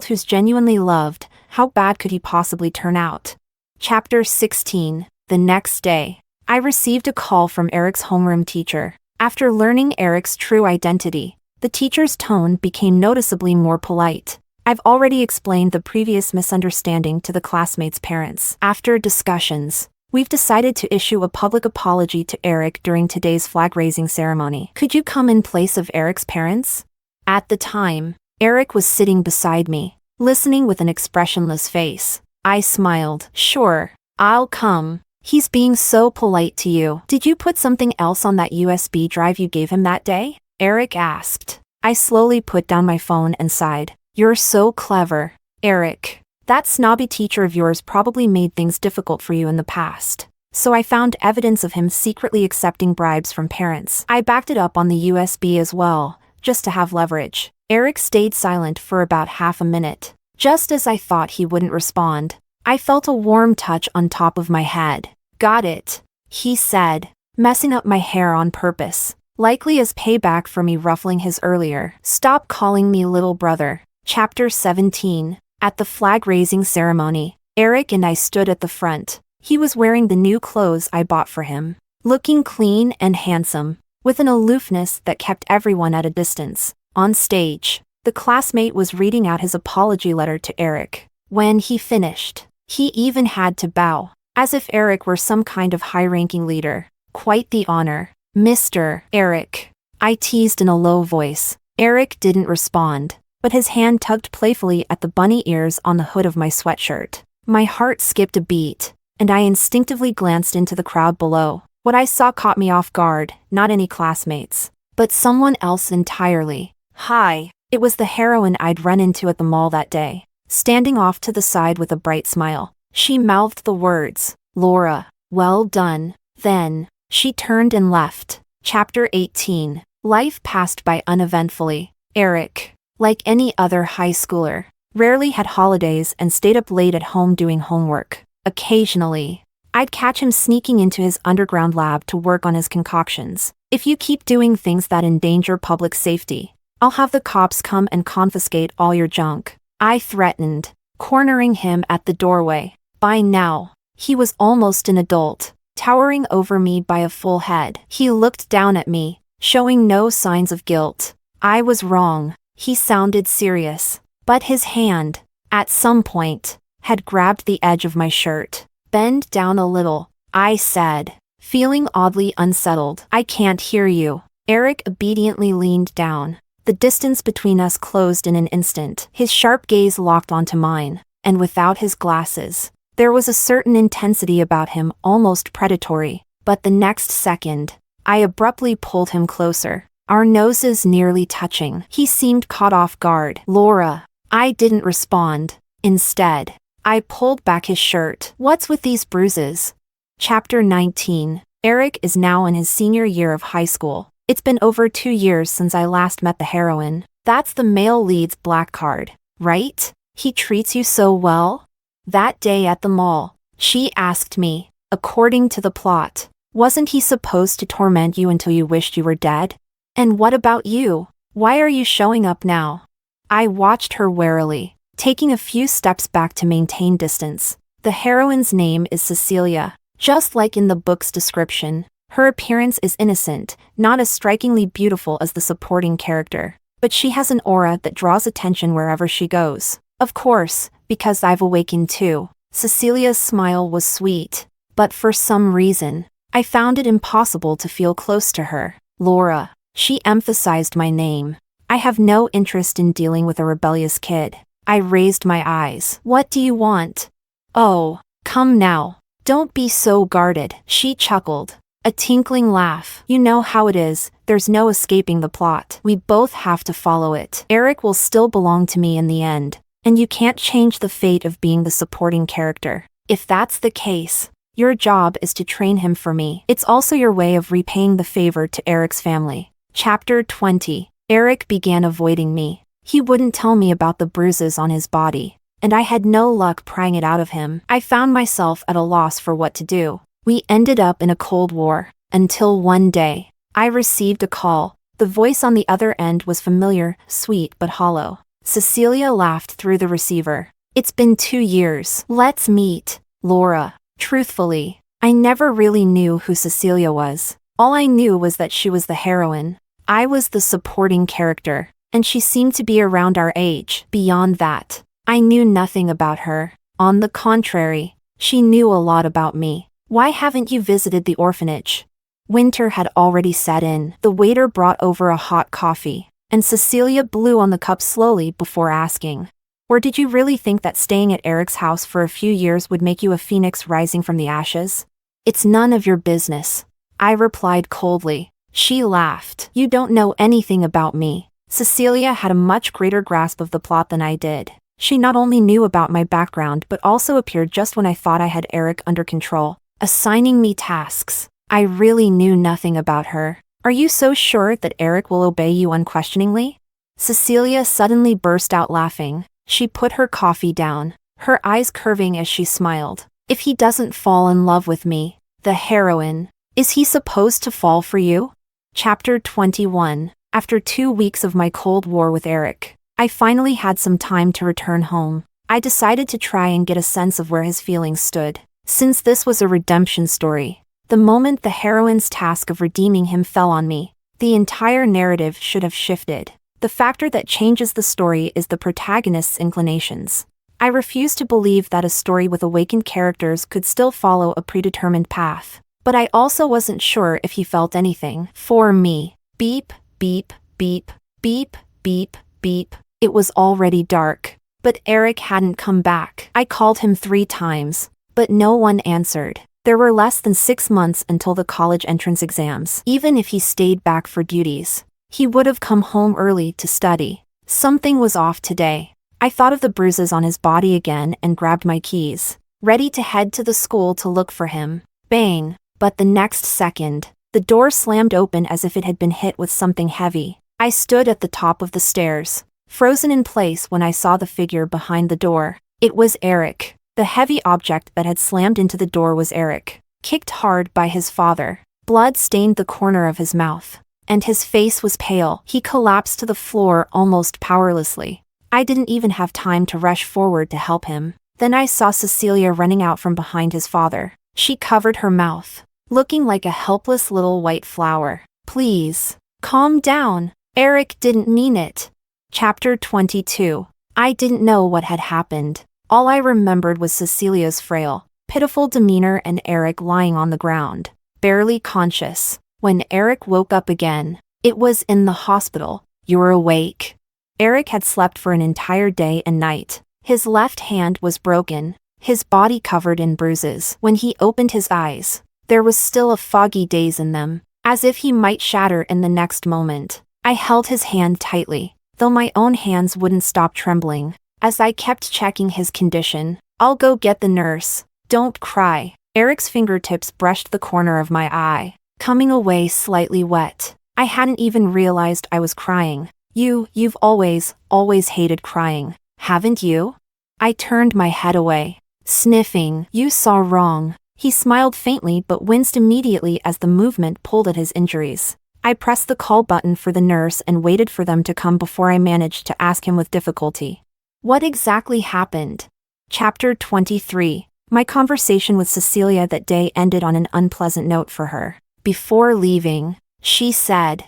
who's genuinely loved. How bad could he possibly turn out? Chapter 16. The next day, I received a call from Eric's homeroom teacher. After learning Eric's true identity, the teacher's tone became noticeably more polite. I've already explained the previous misunderstanding to the classmates' parents. After discussions, we've decided to issue a public apology to Eric during today's flag-raising ceremony. Could you come in place of Eric's parents? At the time, Eric was sitting beside me, listening with an expressionless face. I smiled. "Sure, I'll come. He's being so polite to you." "Did you put something else on that USB drive you gave him that day?" Eric asked. I slowly put down my phone and sighed. "You're so clever, Eric. That snobby teacher of yours probably made things difficult for you in the past. So I found evidence of him secretly accepting bribes from parents. I backed it up on the USB as well, just to have leverage." Eric stayed silent for about half a minute. Just as I thought he wouldn't respond, I felt a warm touch on top of my head. "Got it," he said, messing up my hair on purpose, likely as payback for me ruffling his earlier. "Stop calling me little brother." Chapter 17. At the flag-raising ceremony, Eric and I stood at the front. He was wearing the new clothes I bought for him, looking clean and handsome, with an aloofness that kept everyone at a distance. On stage, The classmate was reading out his apology letter to Eric. When he finished, he even had to bow, as if Eric were some kind of high-ranking leader. Quite the honor. Mr. Eric, I teased in a low voice. Eric didn't respond, but his hand tugged playfully at the bunny ears on the hood of my sweatshirt. My heart skipped a beat, and I instinctively glanced into the crowd below. What I saw caught me off guard, not any classmates, but someone else entirely. Hi. It was the heroine I'd run into at the mall that day, standing off to the side with a bright smile. She mouthed the words, "Laura, well done." Then, she turned and left. Chapter 18. Life passed by uneventfully. Eric, like any other high schooler, rarely had holidays and stayed up late at home doing homework. Occasionally, I'd catch him sneaking into his underground lab to work on his concoctions. If you keep doing things that endanger public safety, I'll have the cops come and confiscate all your junk, I threatened, cornering him at the doorway. By now, he was almost an adult, towering over me by a full head. He looked down at me, showing no signs of guilt. I was wrong. He sounded serious, but his hand, at some point, had grabbed the edge of my shirt. Bend down a little, I said, feeling oddly unsettled. I can't hear you. Eric obediently leaned down. The distance between us closed in an instant. His sharp gaze locked onto mine, and without his glasses, there was a certain intensity about him, almost predatory. But the next second, I abruptly pulled him closer, our noses nearly touching. He seemed caught off guard. Laura. I didn't respond. Instead, I pulled back his shirt. What's with these bruises? Chapter 19. Eric is now in his senior year of high school. It's been over 2 years since I last met the heroine. That's the male lead's black card, right? He treats you so well? That day at the mall, she asked me, according to the plot, wasn't he supposed to torment you until you wished you were dead? And what about you? Why are you showing up now? I watched her warily, taking a few steps back to maintain distance. The heroine's name is Cecilia, just like in the book's description. Her appearance is innocent, not as strikingly beautiful as the supporting character, but she has an aura that draws attention wherever she goes. Of course, because I've awakened too. Cecilia's smile was sweet, but for some reason, I found it impossible to feel close to her. Laura. She emphasized my name. I have no interest in dealing with a rebellious kid. I raised my eyes. What do you want? Oh, come now. Don't be so guarded. She chuckled. A tinkling laugh. You know how it is, there's no escaping the plot. We both have to follow it. Eric will still belong to me in the end, and you can't change the fate of being the supporting character. If that's the case, your job is to train him for me. It's also your way of repaying the favor to Eric's family. Chapter 20. Eric began avoiding me. He wouldn't tell me about the bruises on his body, and I had no luck prying it out of him. I found myself at a loss for what to do. We ended up in a Cold War, until one day, I received a call. The voice on the other end was familiar, sweet but hollow. Cecilia laughed through the receiver. It's been 2 years. Let's meet, Laura. Truthfully, I never really knew who Cecilia was. All I knew was that she was the heroine. I was the supporting character, and she seemed to be around our age. Beyond that, I knew nothing about her. On the contrary, she knew a lot about me. Why haven't you visited the orphanage? Winter had already set in. The waiter brought over a hot coffee, and Cecilia blew on the cup slowly before asking, or did you really think that staying at Eric's house for a few years would make you a phoenix rising from the ashes? It's none of your business, I replied coldly. She laughed. You don't know anything about me. Cecilia had a much greater grasp of the plot than I did. She not only knew about my background but also appeared just when I thought I had Eric under control, assigning me tasks. I really knew nothing about her. Are you so sure that Eric will obey you unquestioningly? Cecilia suddenly burst out laughing. She put her coffee down, her eyes curving as she smiled. If he doesn't fall in love with me, the heroine, is he supposed to fall for you? Chapter 21. After 2 weeks of my Cold War with Eric, I finally had some time to return home. I decided to try and get a sense of where his feelings stood. Since this was a redemption story, the moment the heroine's task of redeeming him fell on me, the entire narrative should have shifted. The factor that changes the story is the protagonist's inclinations. I refuse to believe that a story with awakened characters could still follow a predetermined path. But I also wasn't sure if he felt anything for me. Beep, beep, beep, beep, beep, beep. It was already dark. But Eric hadn't come back. I called him 3 times, but no one answered. There were less than 6 months until the college entrance exams. Even if he stayed back for duties, he would have come home early to study. Something was off today. I thought of the bruises on his body again and grabbed my keys, ready to head to the school to look for him. Bang! But the next second, the door slammed open as if it had been hit with something heavy. I stood at the top of the stairs, frozen in place when I saw the figure behind the door. It was Eric. The heavy object that had slammed into the door was Eric, kicked hard by his father. Blood stained the corner of his mouth, and his face was pale. He collapsed to the floor almost powerlessly. I didn't even have time to rush forward to help him. Then I saw Cecilia running out from behind his father. She covered her mouth, looking like a helpless little white flower. Please, calm down. Eric didn't mean it. Chapter 22. I didn't know what had happened. All I remembered was Cecilia's frail, pitiful demeanor and Eric lying on the ground, barely conscious. When Eric woke up again, it was in the hospital. "You're awake." Eric had slept for an entire day and night. His left hand was broken, his body covered in bruises. When he opened his eyes, there was still a foggy daze in them, as if he might shatter in the next moment. I held his hand tightly, though my own hands wouldn't stop trembling. As I kept checking his condition, "I'll go get the nurse. Don't cry." Eric's fingertips brushed the corner of my eye, coming away slightly wet. I hadn't even realized I was crying. You've always hated crying, haven't you?" I turned my head away, sniffing. "You saw wrong." He smiled faintly but winced immediately as the movement pulled at his injuries. I pressed the call button for the nurse and waited for them to come before I managed to ask him with difficulty, "What exactly happened?" Chapter 23. My conversation with Cecilia that day ended on an unpleasant note for her. Before leaving, she said,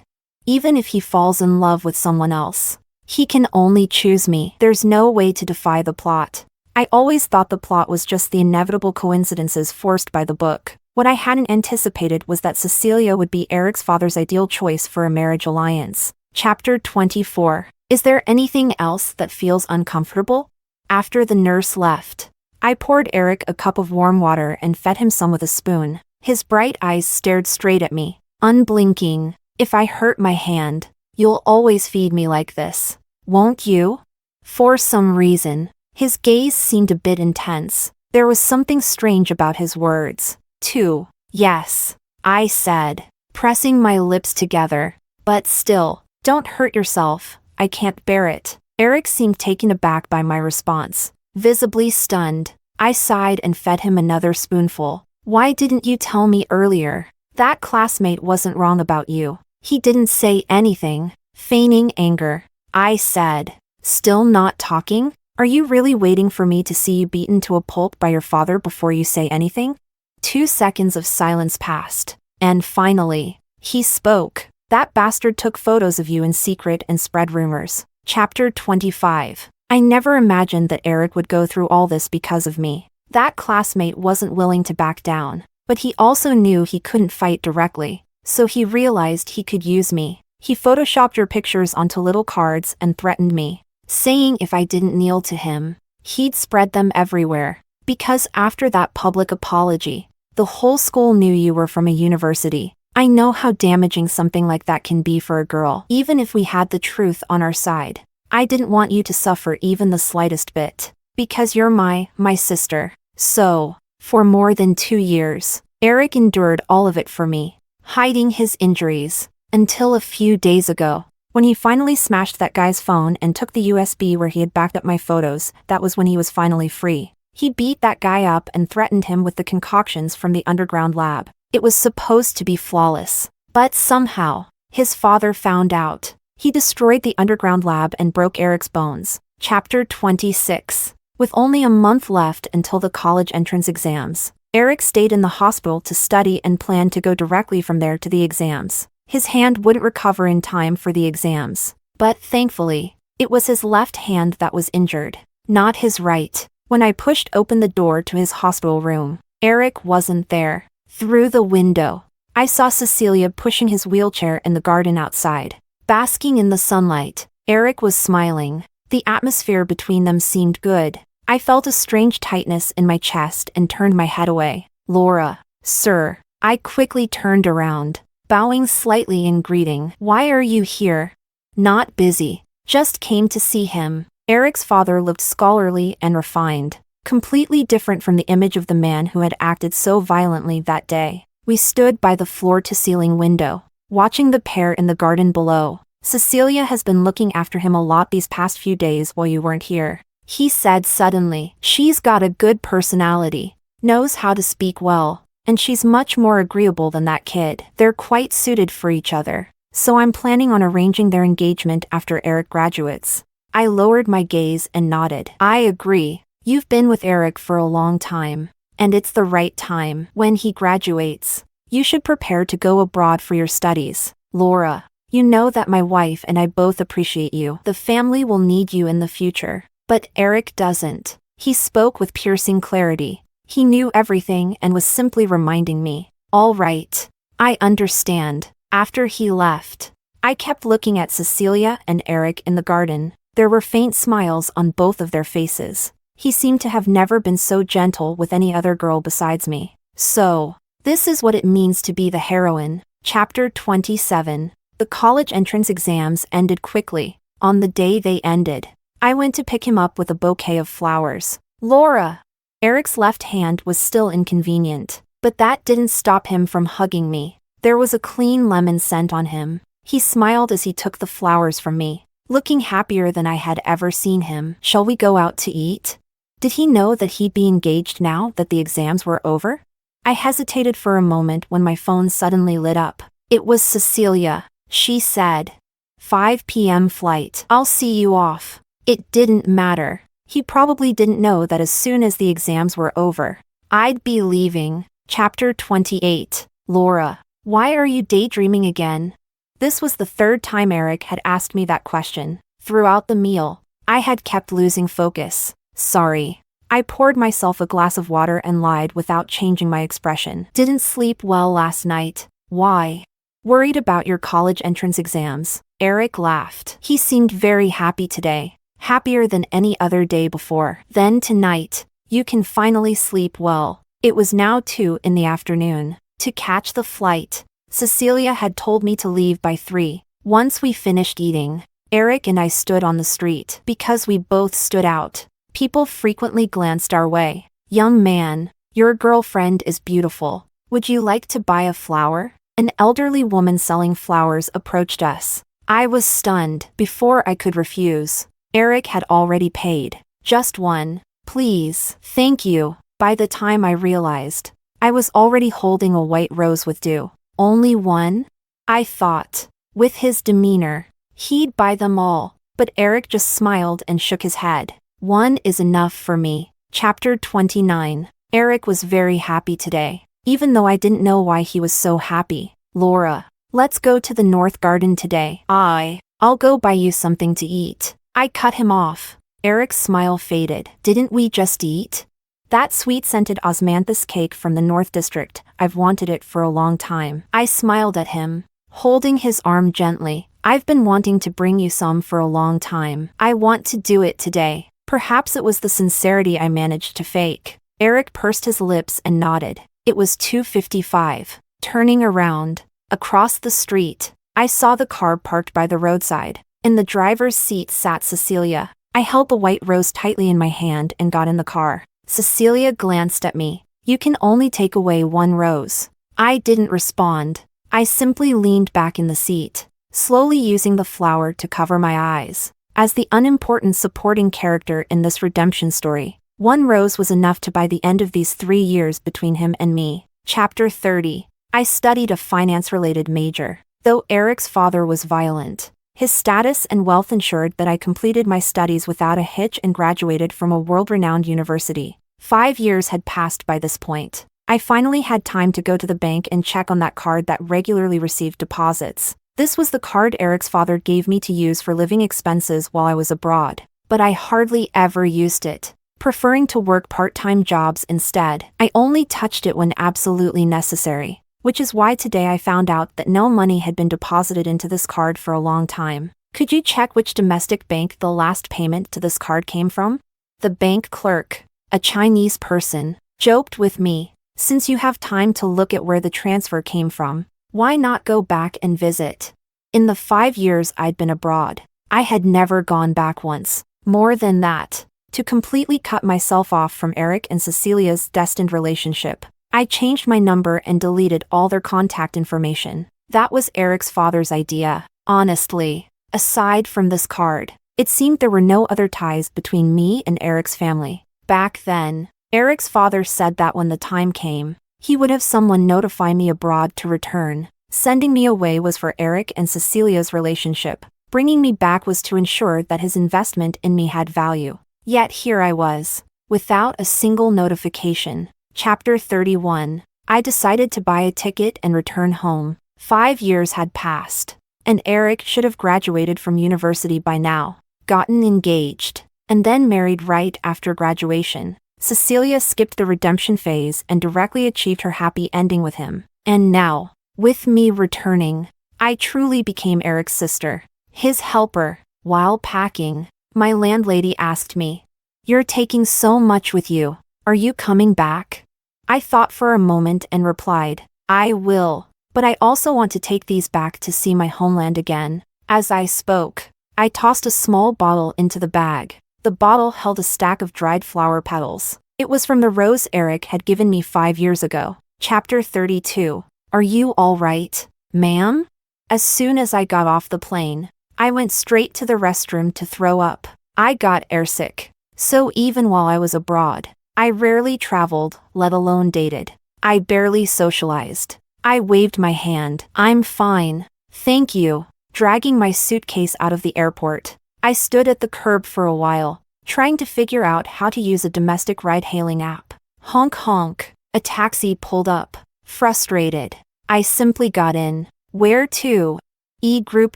"Even if he falls in love with someone else, he can only choose me. There's no way to defy the plot." I always thought the plot was just the inevitable coincidences forced by the book. What I hadn't anticipated was that Cecilia would be Eric's father's ideal choice for a marriage alliance. Chapter 24. Is there anything else that feels uncomfortable? After the nurse left, I poured Eric a cup of warm water and fed him some with a spoon. His bright eyes stared straight at me, unblinking. "If I hurt my hand, you'll always feed me like this, won't you?" For some reason, his gaze seemed a bit intense. There was something strange about his words, too. "Yes," I said, pressing my lips together. "But still, don't hurt yourself. I can't bear it." Eric seemed taken aback by my response, visibly stunned. I sighed and fed him another spoonful. "Why didn't you tell me earlier? That classmate wasn't wrong about you." He didn't say anything, feigning anger. I said, "Still not talking? Are you really waiting for me to see you beaten to a pulp by your father before you say anything?" 2 seconds of silence passed, and finally, he spoke. "That bastard took photos of you in secret and spread rumors." Chapter 25. I never imagined that Eric would go through all this because of me. That classmate wasn't willing to back down, but he also knew he couldn't fight directly, so he realized he could use me. He photoshopped your pictures onto little cards and threatened me, saying if I didn't kneel to him, he'd spread them everywhere. Because after that public apology, the whole school knew you were from a university. I know how damaging something like that can be for a girl, even if we had the truth on our side. I didn't want you to suffer even the slightest bit, because you're my sister. So, for more than 2 years, Eric endured all of it for me, hiding his injuries, until a few days ago. When he finally smashed that guy's phone and took the USB where he had backed up my photos, that was when he was finally free. He beat that guy up and threatened him with the concoctions from the underground lab. It was supposed to be flawless, but somehow, his father found out. He destroyed the underground lab and broke Eric's bones. Chapter 26. With only a month left until the college entrance exams, Eric stayed in the hospital to study and planned to go directly from there to the exams. His hand wouldn't recover in time for the exams, But thankfully, it was his left hand that was injured, not his right. When I pushed open the door to his hospital room, Eric wasn't there. Through the window, I saw Cecilia pushing his wheelchair in the garden outside. Basking in the sunlight, Eric was smiling. The atmosphere between them seemed good. I felt a strange tightness in my chest and turned my head away. Laura, sir. I quickly turned around, bowing slightly in greeting. Why are you here? Not busy. Just came to see him. Eric's father looked scholarly and refined, completely different from the image of the man who had acted so violently that day. We stood by the floor-to-ceiling window, watching the pair in the garden below. Cecilia has been looking after him a lot these past few days while you weren't here, he said suddenly. She's got a good personality, knows how to speak well, and she's much more agreeable than that kid. They're quite suited for each other, so I'm planning on arranging their engagement after Eric graduates. I lowered my gaze and nodded. I agree. You've been with Eric for a long time, and it's the right time. When he graduates, you should prepare to go abroad for your studies. Laura, you know that my wife and I both appreciate you. The family will need you in the future. But Eric doesn't. He spoke with piercing clarity. He knew everything and was simply reminding me. All right. I understand. After he left, I kept looking at Cecilia and Eric in the garden. There were faint smiles on both of their faces. He seemed to have never been so gentle with any other girl besides me. So, this is what it means to be the heroine. Chapter 27. The college entrance exams ended quickly. On the day they ended, I went to pick him up with a bouquet of flowers. Laura! Eric's left hand was still inconvenient, but that didn't stop him from hugging me. There was a clean lemon scent on him. He smiled as he took the flowers from me, looking happier than I had ever seen him. Shall we go out to eat? Did he know that he'd be engaged now that the exams were over? I hesitated for a moment when my phone suddenly lit up. It was Cecilia. She said, 5 p.m. flight. I'll see you off. It didn't matter. He probably didn't know that as soon as the exams were over, I'd be leaving. Chapter 28. Laura, why are you daydreaming again? This was the third time Eric had asked me that question. Throughout the meal, I had kept losing focus. Sorry. I poured myself a glass of water and lied without changing my expression. Didn't sleep well last night. Why? Worried about your college entrance exams. Eric laughed. He seemed very happy today. Happier than any other day before. Then tonight, you can finally sleep well. It was now 2 in the afternoon. To catch the flight, Cecilia had told me to leave by 3. Once we finished eating, Eric and I stood on the street. Because we both stood out, people frequently glanced our way. Young man, your girlfriend is beautiful. Would you like to buy a flower? An elderly woman selling flowers approached us. I was stunned. Before I could refuse, Eric had already paid. Just one, please. Thank you. By the time I realized, I was already holding a white rose with dew. Only one? I thought. With his demeanor, he'd buy them all. But Eric just smiled and shook his head. One is enough for me. Chapter 29. Eric was very happy today, even though I didn't know why he was so happy. Laura, let's go to the North Garden today. I'll go buy you something to eat. I cut him off. Eric's smile faded. Didn't we just eat? That sweet-scented osmanthus cake from the North District. I've wanted it for a long time. I smiled at him, holding his arm gently. I've been wanting to bring you some for a long time. I want to do it today. Perhaps it was the sincerity I managed to fake. Eric pursed his lips and nodded. It was 2:55. Turning around, across the street, I saw the car parked by the roadside. In the driver's seat sat Cecilia. I held the white rose tightly in my hand and got in the car. Cecilia glanced at me. You can only take away one rose. I didn't respond. I simply leaned back in the seat, slowly using the flower to cover my eyes. As the unimportant supporting character in this redemption story, one rose was enough to buy the end of these 3 years between him and me. Chapter 30. I studied a finance-related major. Though Eric's father was violent, his status and wealth ensured that I completed my studies without a hitch and graduated from a world-renowned university. 5 years had passed by this point. I finally had time to go to the bank and check on that card that regularly received deposits. This was the card Eric's father gave me to use for living expenses while I was abroad, but I hardly ever used it, preferring to work part-time jobs instead. I only touched it when absolutely necessary, which is why today I found out that no money had been deposited into this card for a long time. Could you check which domestic bank the last payment to this card came from? The bank clerk, a Chinese person, joked with me, "Since you have time to look at where the transfer came from, why not go back and visit?" In the 5 years I'd been abroad, I had never gone back once. More than that, to completely cut myself off from Eric and Cecilia's destined relationship, I changed my number and deleted all their contact information. That was Eric's father's idea. Honestly, aside from this card, it seemed there were no other ties between me and Eric's family. Back then, Eric's father said that when the time came, he would have someone notify me abroad to return. Sending me away was for Eric and Cecilia's relationship. Bringing me back was to ensure that his investment in me had value. Yet here I was, without a single notification. Chapter 31. I decided to buy a ticket and return home. 5 years had passed, and Eric should have graduated from university by now, gotten engaged, and then married right after graduation. Cecilia skipped the redemption phase and directly achieved her happy ending with him. And now, with me returning, I truly became Eric's sister, his helper. While packing, my landlady asked me, "You're taking so much with you. Are you coming back?" I thought for a moment and replied, "I will, but I also want to take these back to see my homeland again." As I spoke, I tossed a small bottle into the bag. The bottle held a stack of dried flower petals. It was from the rose Eric had given me 5 years ago. Chapter 32. Are you all right, ma'am? As soon as I got off the plane, I went straight to the restroom to throw up. I got airsick. So even while I was abroad, I rarely traveled, let alone dated. I barely socialized. I waved my hand. "I'm fine. Thank you." Dragging my suitcase out of the airport, I stood at the curb for a while, trying to figure out how to use a domestic ride-hailing app. Honk honk. A taxi pulled up. Frustrated, I simply got in. "Where to?" "E Group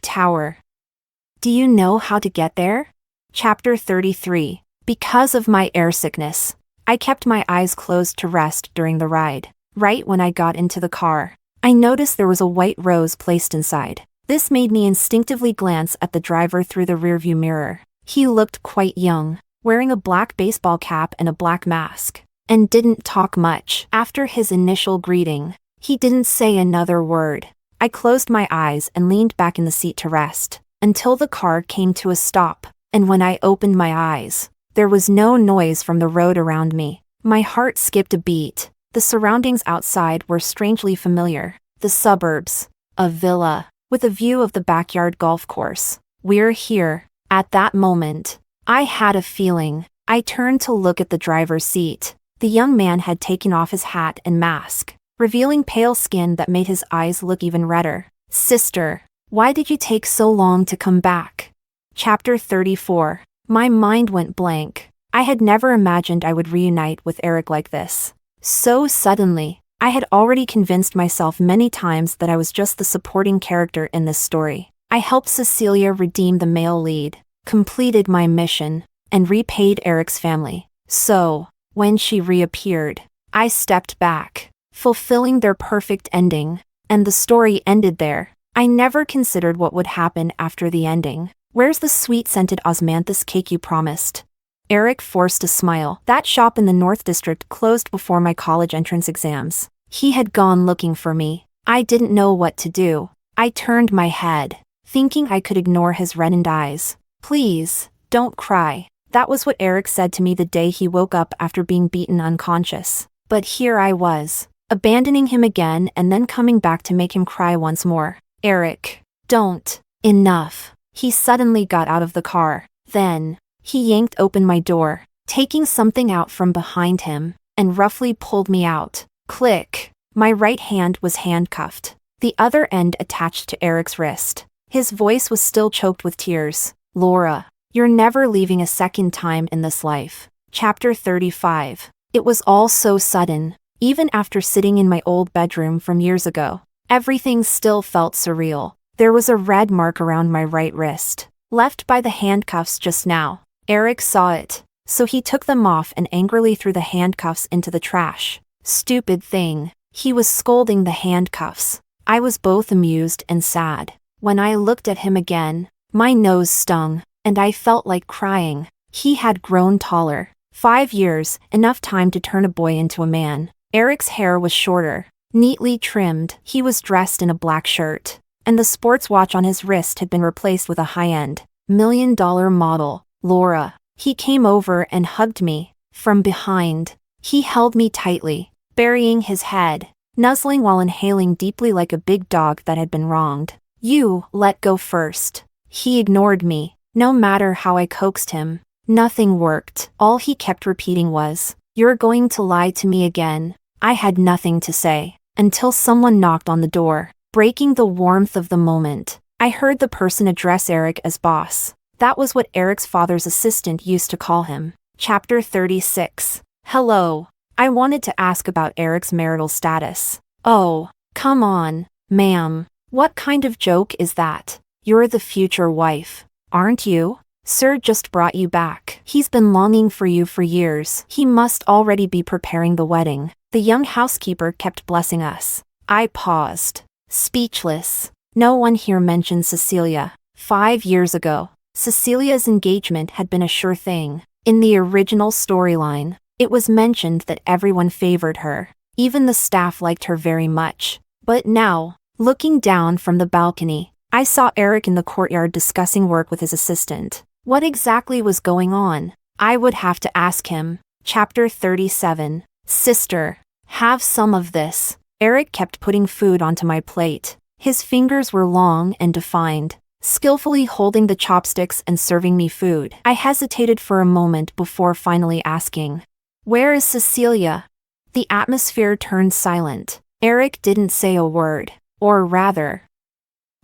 Tower." "Do you know how to get there?" Chapter 33. Because of my airsickness, I kept my eyes closed to rest during the ride. Right when I got into the car, I noticed there was a white rose placed inside. This made me instinctively glance at the driver through the rearview mirror. He looked quite young, wearing a black baseball cap and a black mask, and didn't talk much. After his initial greeting, he didn't say another word. I closed my eyes and leaned back in the seat to rest, until the car came to a stop, and when I opened my eyes, there was no noise from the road around me. My heart skipped a beat. The surroundings outside were strangely familiar. The suburbs, a villa, with a view of the backyard golf course. "We're here." At that moment, I had a feeling. I turned to look at the driver's seat. The young man had taken off his hat and mask, revealing pale skin that made his eyes look even redder. "Sister, why did you take so long to come back?" Chapter 34. My mind went blank. I had never imagined I would reunite with Eric like this. So suddenly, I had already convinced myself many times that I was just the supporting character in this story. I helped Cecilia redeem the male lead, completed my mission, and repaid Eric's family. So, when she reappeared, I stepped back, fulfilling their perfect ending, and the story ended there. I never considered what would happen after the ending. "Where's the sweet-scented osmanthus cake you promised?" Eric forced a smile. "That shop in the North District closed before my college entrance exams." He had gone looking for me. I didn't know what to do. I turned my head, thinking I could ignore his reddened eyes. "Please, don't cry." That was what Eric said to me the day he woke up after being beaten unconscious. But here I was, abandoning him again and then coming back to make him cry once more. "Eric, don't." "Enough." He suddenly got out of the car. Then, he yanked open my door, taking something out from behind him, and roughly pulled me out. Click. My right hand was handcuffed, the other end attached to Eric's wrist. His voice was still choked with tears. "Laura, you're never leaving a second time in this life." Chapter 35. It was all so sudden. Even after sitting in my old bedroom from years ago, everything still felt surreal. There was a red mark around my right wrist, left by the handcuffs just now. Eric saw it, so he took them off and angrily threw the handcuffs into the trash. Stupid thing. He was scolding the handcuffs. I was both amused and sad. When I looked at him again, my nose stung, and I felt like crying. He had grown taller. 5 years, enough time to turn a boy into a man. Eric's hair was shorter, neatly trimmed. He was dressed in a black shirt, and the sports watch on his wrist had been replaced with a high-end, million-dollar model, Laura. He came over and hugged me. From behind, he held me tightly, burying his head, nuzzling while inhaling deeply like a big dog that had been wronged. You let go first. He ignored me. No matter how I coaxed him, nothing worked. All he kept repeating was, "You're going to lie to me again." I had nothing to say, until someone knocked on the door. Breaking the warmth of the moment, I heard the person address Eric as boss. That was what Eric's father's assistant used to call him. Chapter 36. Hello. I wanted to ask about Eric's marital status. Oh, come on, ma'am. What kind of joke is that? You're the future wife, aren't you? Sir just brought you back. He's been longing for you for years. He must already be preparing the wedding. The young housekeeper kept blessing us. I paused, speechless. No one here mentioned Cecilia. 5 years ago, Cecilia's engagement had been a sure thing. In the original storyline, it was mentioned that everyone favored her. Even the staff liked her very much. But now, looking down from the balcony, I saw Eric in the courtyard discussing work with his assistant. What exactly was going on? I would have to ask him. Chapter 37. Sister, have some of this. Eric kept putting food onto my plate. His fingers were long and defined, skillfully holding the chopsticks and serving me food. I hesitated for a moment before finally asking, "Where is Cecilia?" The atmosphere turned silent. Eric didn't say a word. Or rather,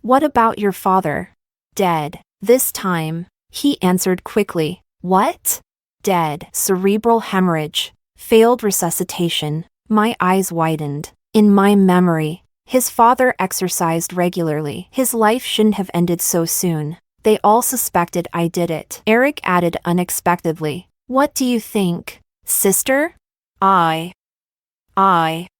"What about your father?" "Dead. This time," he answered quickly. "What?" "Dead. Cerebral hemorrhage. Failed resuscitation." My eyes widened. In my memory, his father exercised regularly. His life shouldn't have ended so soon. They all suspected I did it. Eric added unexpectedly, "What do you think, sister?"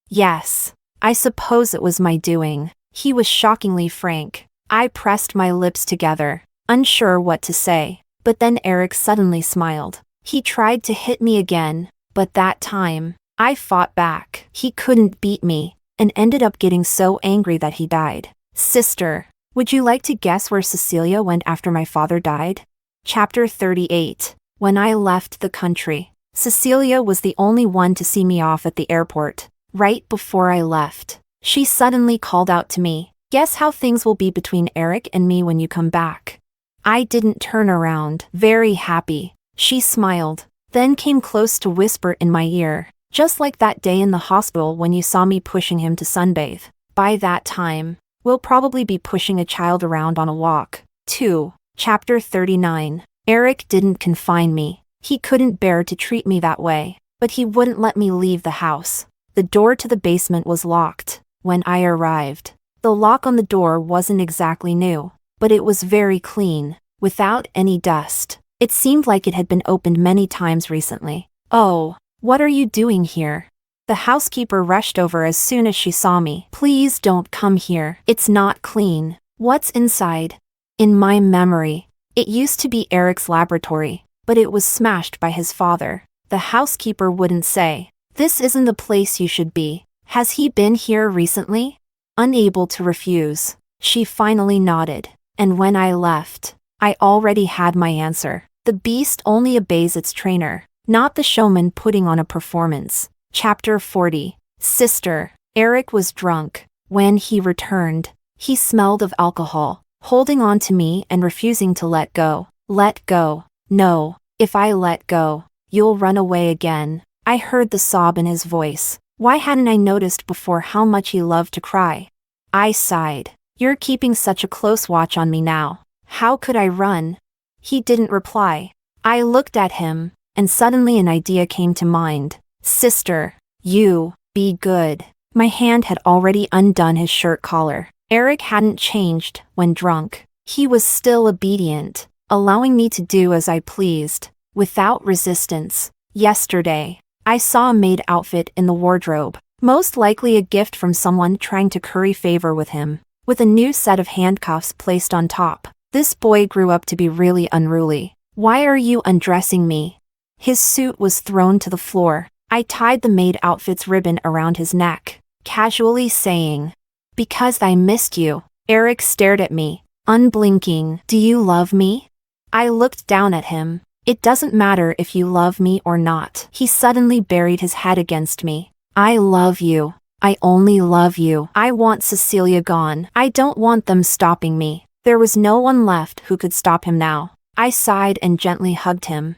Yes. I suppose it was my doing. He was shockingly frank. I pressed my lips together, unsure what to say. But then Eric suddenly smiled. He tried to hit me again, but that time, I fought back. He couldn't beat me, and ended up getting so angry that he died. Sister, would you like to guess where Cecilia went after my father died? Chapter 38. When I left the country, Cecilia was the only one to see me off at the airport. Right before I left, she suddenly called out to me, "Guess how things will be between Eric and me when you come back." I didn't turn around, very happy. She smiled, then came close to whisper in my ear, "Just like that day in the hospital when you saw me pushing him to sunbathe. By that time, we'll probably be pushing a child around on a walk, too." Chapter 39. Eric didn't confine me. He couldn't bear to treat me that way, but he wouldn't let me leave the house. The door to the basement was locked. When I arrived, the lock on the door wasn't exactly new, but it was very clean, without any dust. It seemed like it had been opened many times recently. "Oh, what are you doing here?" The housekeeper rushed over as soon as she saw me. "Please don't come here. It's not clean." "What's inside?" In my memory, it used to be Eric's laboratory, but it was smashed by his father. The housekeeper wouldn't say, "This isn't the place you should be. Has he been here recently?" Unable to refuse, she finally nodded. And when I left, I already had my answer. The beast only obeys its trainer, not the showman putting on a performance. Chapter 40. Sister, Eric was drunk. When he returned, he smelled of alcohol, holding on to me and refusing to let go. "Let go. No, if I let go, you'll run away again." I heard the sob in his voice. Why hadn't I noticed before how much he loved to cry? I sighed. "You're keeping such a close watch on me now. How could I run?" He didn't reply. I looked at him, and suddenly an idea came to mind. "Sister, you, be good." My hand had already undone his shirt collar. Eric hadn't changed when drunk. He was still obedient, allowing me to do as I pleased, without resistance. Yesterday, I saw a maid outfit in the wardrobe, most likely a gift from someone trying to curry favor with him, with a new set of handcuffs placed on top. This boy grew up to be really unruly. Why are you undressing me? His suit was thrown to the floor. I tied the maid outfit's ribbon around his neck, casually saying, "Because I missed you." Eric stared at me, unblinking. "Do you love me?" I looked down at him. "It doesn't matter if you love me or not." He suddenly buried his head against me. "I love you. I only love you. I want Cecilia gone. I don't want them stopping me." There was no one left who could stop him now. I sighed and gently hugged him.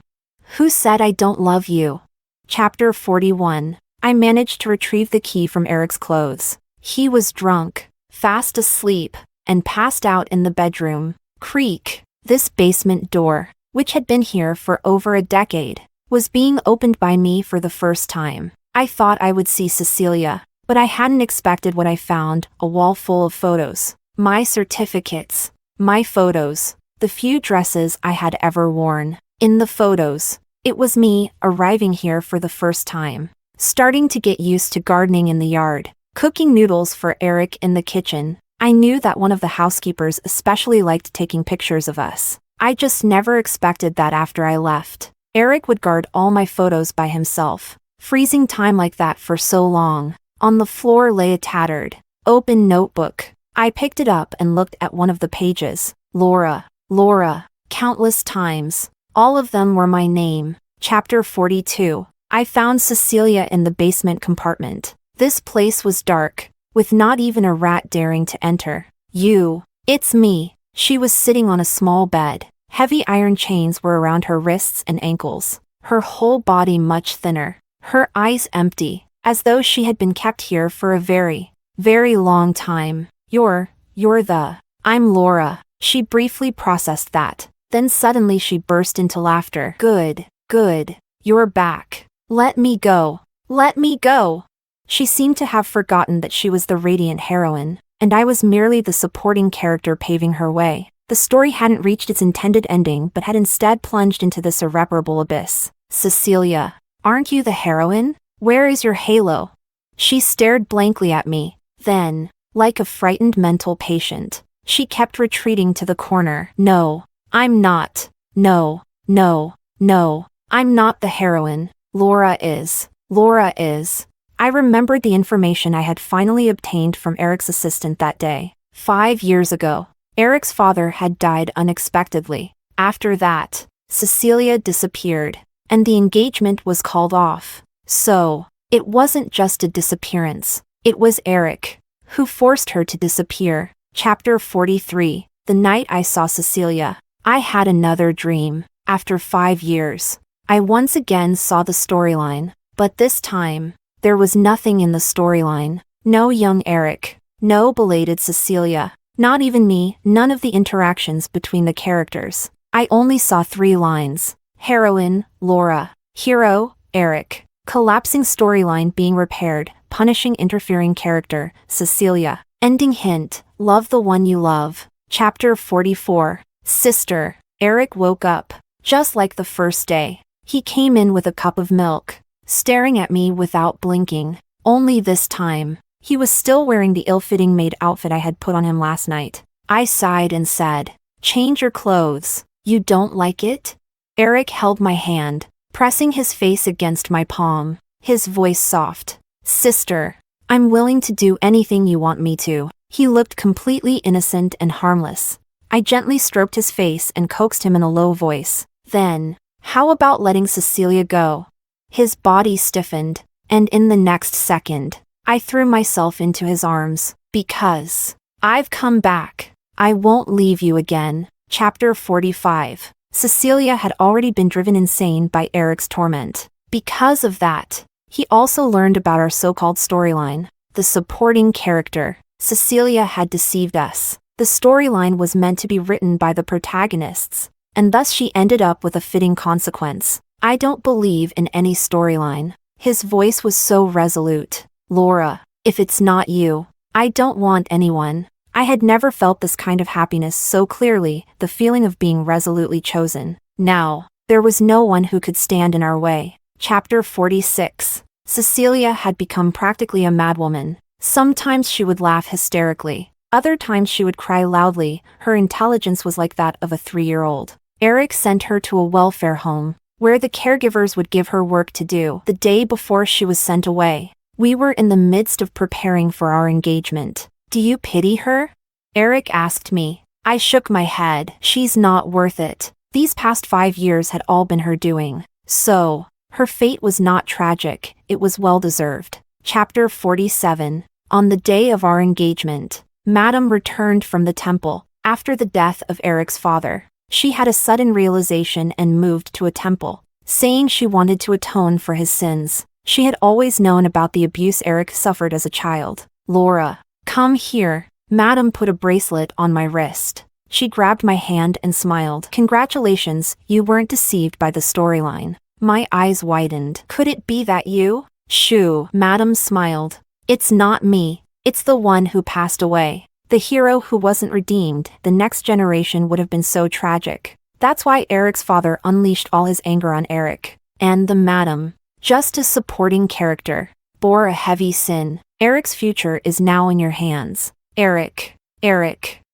Who said I don't love you? Chapter 41. I managed to retrieve the key from Eric's clothes. He was drunk, fast asleep, and passed out in the bedroom. Creak. This basement door, which had been here for over a decade, was being opened by me for the first time. I thought I would see Cecilia, but I hadn't expected what I found: a wall full of photos. My certificates. My photos. The few dresses I had ever worn. In the photos, it was me, arriving here for the first time, starting to get used to gardening in the yard, cooking noodles for Eric in the kitchen. I knew that one of the housekeepers especially liked taking pictures of us. I just never expected that after I left, Eric would guard all my photos by himself. Freezing time like that for so long. On the floor lay a tattered, open notebook. I picked it up and looked at one of the pages. Laura. Laura. Countless times. All of them were my name. Chapter 42. I found Cecilia in the basement compartment. This place was dark, with not even a rat daring to enter. It's me. She was sitting on a small bed. Heavy iron chains were around her wrists and ankles. Her whole body much thinner. Her eyes empty, as though she had been kept here for a very, very long time. I'm Laura. She briefly processed that. Then suddenly she burst into laughter. Good. You're back. Let me go. Let me go. She seemed to have forgotten that she was the radiant heroine, and I was merely the supporting character paving her way. The story hadn't reached its intended ending but had instead plunged into this irreparable abyss. Cecilia, aren't you the heroine? Where is your halo? She stared blankly at me. Then, like a frightened mental patient, she kept retreating to the corner. No, I'm not. No, I'm not the heroine. Laura is. I remembered the information I had finally obtained from Eric's assistant that day. 5 years ago, Eric's father had died unexpectedly. After that, Cecilia disappeared, and the engagement was called off. So, it wasn't just a disappearance. It was Eric who forced her to disappear. Chapter 43. The night I saw Cecilia, I had another dream. After 5 years, I once again saw the storyline, but this time, there was nothing in the storyline. No young Eric, no belated Cecilia, not even me, none of the interactions between the characters. I only saw 3 lines. Heroine, Laura. Hero, Eric. Collapsing storyline being repaired, punishing interfering character, Cecilia. Ending hint, love the one you love. Chapter 44. Sister. Eric woke up, just like the first day. He came in with a cup of milk, staring at me without blinking. Only this time, he was still wearing the ill-fitting maid outfit I had put on him last night. I sighed and said, "Change your clothes. You don't like it?" Eric held my hand, pressing his face against my palm, his voice soft. "Sister, I'm willing to do anything you want me to." He looked completely innocent and harmless. I gently stroked his face and coaxed him in a low voice. Then, how about letting Cecilia go? His body stiffened, and in the next second, I threw myself into his arms. Because I've come back. I won't leave you again. Chapter 45. Cecilia had already been driven insane by Eric's torment. Because of that, he also learned about our so-called storyline. The supporting character. Cecilia had deceived us. The storyline was meant to be written by the protagonists, and thus she ended up with a fitting consequence. I don't believe in any storyline. His voice was so resolute. Laura, if it's not you, I don't want anyone. I had never felt this kind of happiness so clearly, the feeling of being resolutely chosen. Now, there was no one who could stand in our way. Chapter 46. Cecilia had become practically a madwoman. Sometimes she would laugh hysterically. Other times she would cry loudly. Her intelligence was like that of a 3-year-old. Eric sent her to a welfare home, where the caregivers would give her work to do. The day before she was sent away, we were in the midst of preparing for our engagement. "Do you pity her?" Eric asked me. I shook my head. "She's not worth it. These past 5 years had all been her doing. So, her fate was not tragic, it was well-deserved." Chapter 47. On the day of our engagement, Madame returned from the temple. After the death of Eric's father, she had a sudden realization and moved to a temple, saying she wanted to atone for his sins. She had always known about the abuse Eric suffered as a child. "Laura, come here." Madame put a bracelet on my wrist. She grabbed my hand and smiled. "Congratulations, you weren't deceived by the storyline." My eyes widened. "Could it be that you?" "Shoo," Madame smiled. "It's not me. It's the one who passed away. The hero who wasn't redeemed. The next generation would have been so tragic. That's why Eric's father unleashed all his anger on Eric. And the Madame, just a supporting character, bore a heavy sin. Eric's future is now in your hands. Eric,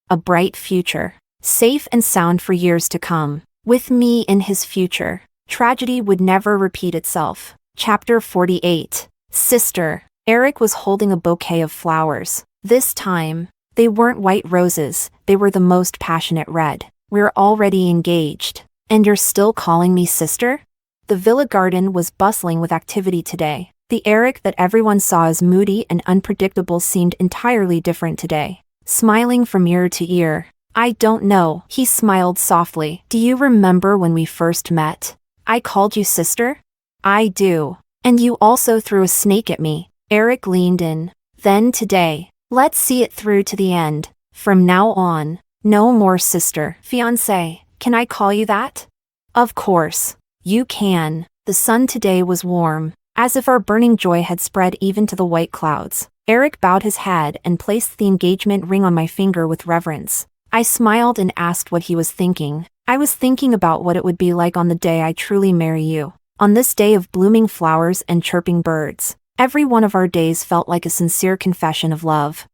a bright future. Safe and sound for years to come. With me in his future. Tragedy would never repeat itself." Chapter 48. Sister. Eric was holding a bouquet of flowers. This time, they weren't white roses, they were the most passionate red. "We're already engaged. And you're still calling me sister?" The villa garden was bustling with activity today. The Eric that everyone saw as moody and unpredictable seemed entirely different today. Smiling from ear to ear. "I don't know," he smiled softly. "Do you remember when we first met? I called you sister?" "I do. And you also threw a snake at me." Eric leaned in. "Then today, let's see it through to the end. From now on, no more sister. Fiancé, can I call you that?" "Of course. You can." The sun today was warm, as if our burning joy had spread even to the white clouds. Eric bowed his head and placed the engagement ring on my finger with reverence. I smiled and asked what he was thinking. "I was thinking about what it would be like on the day I truly marry you. On this day of blooming flowers and chirping birds. Every one of our days felt like a sincere confession of love."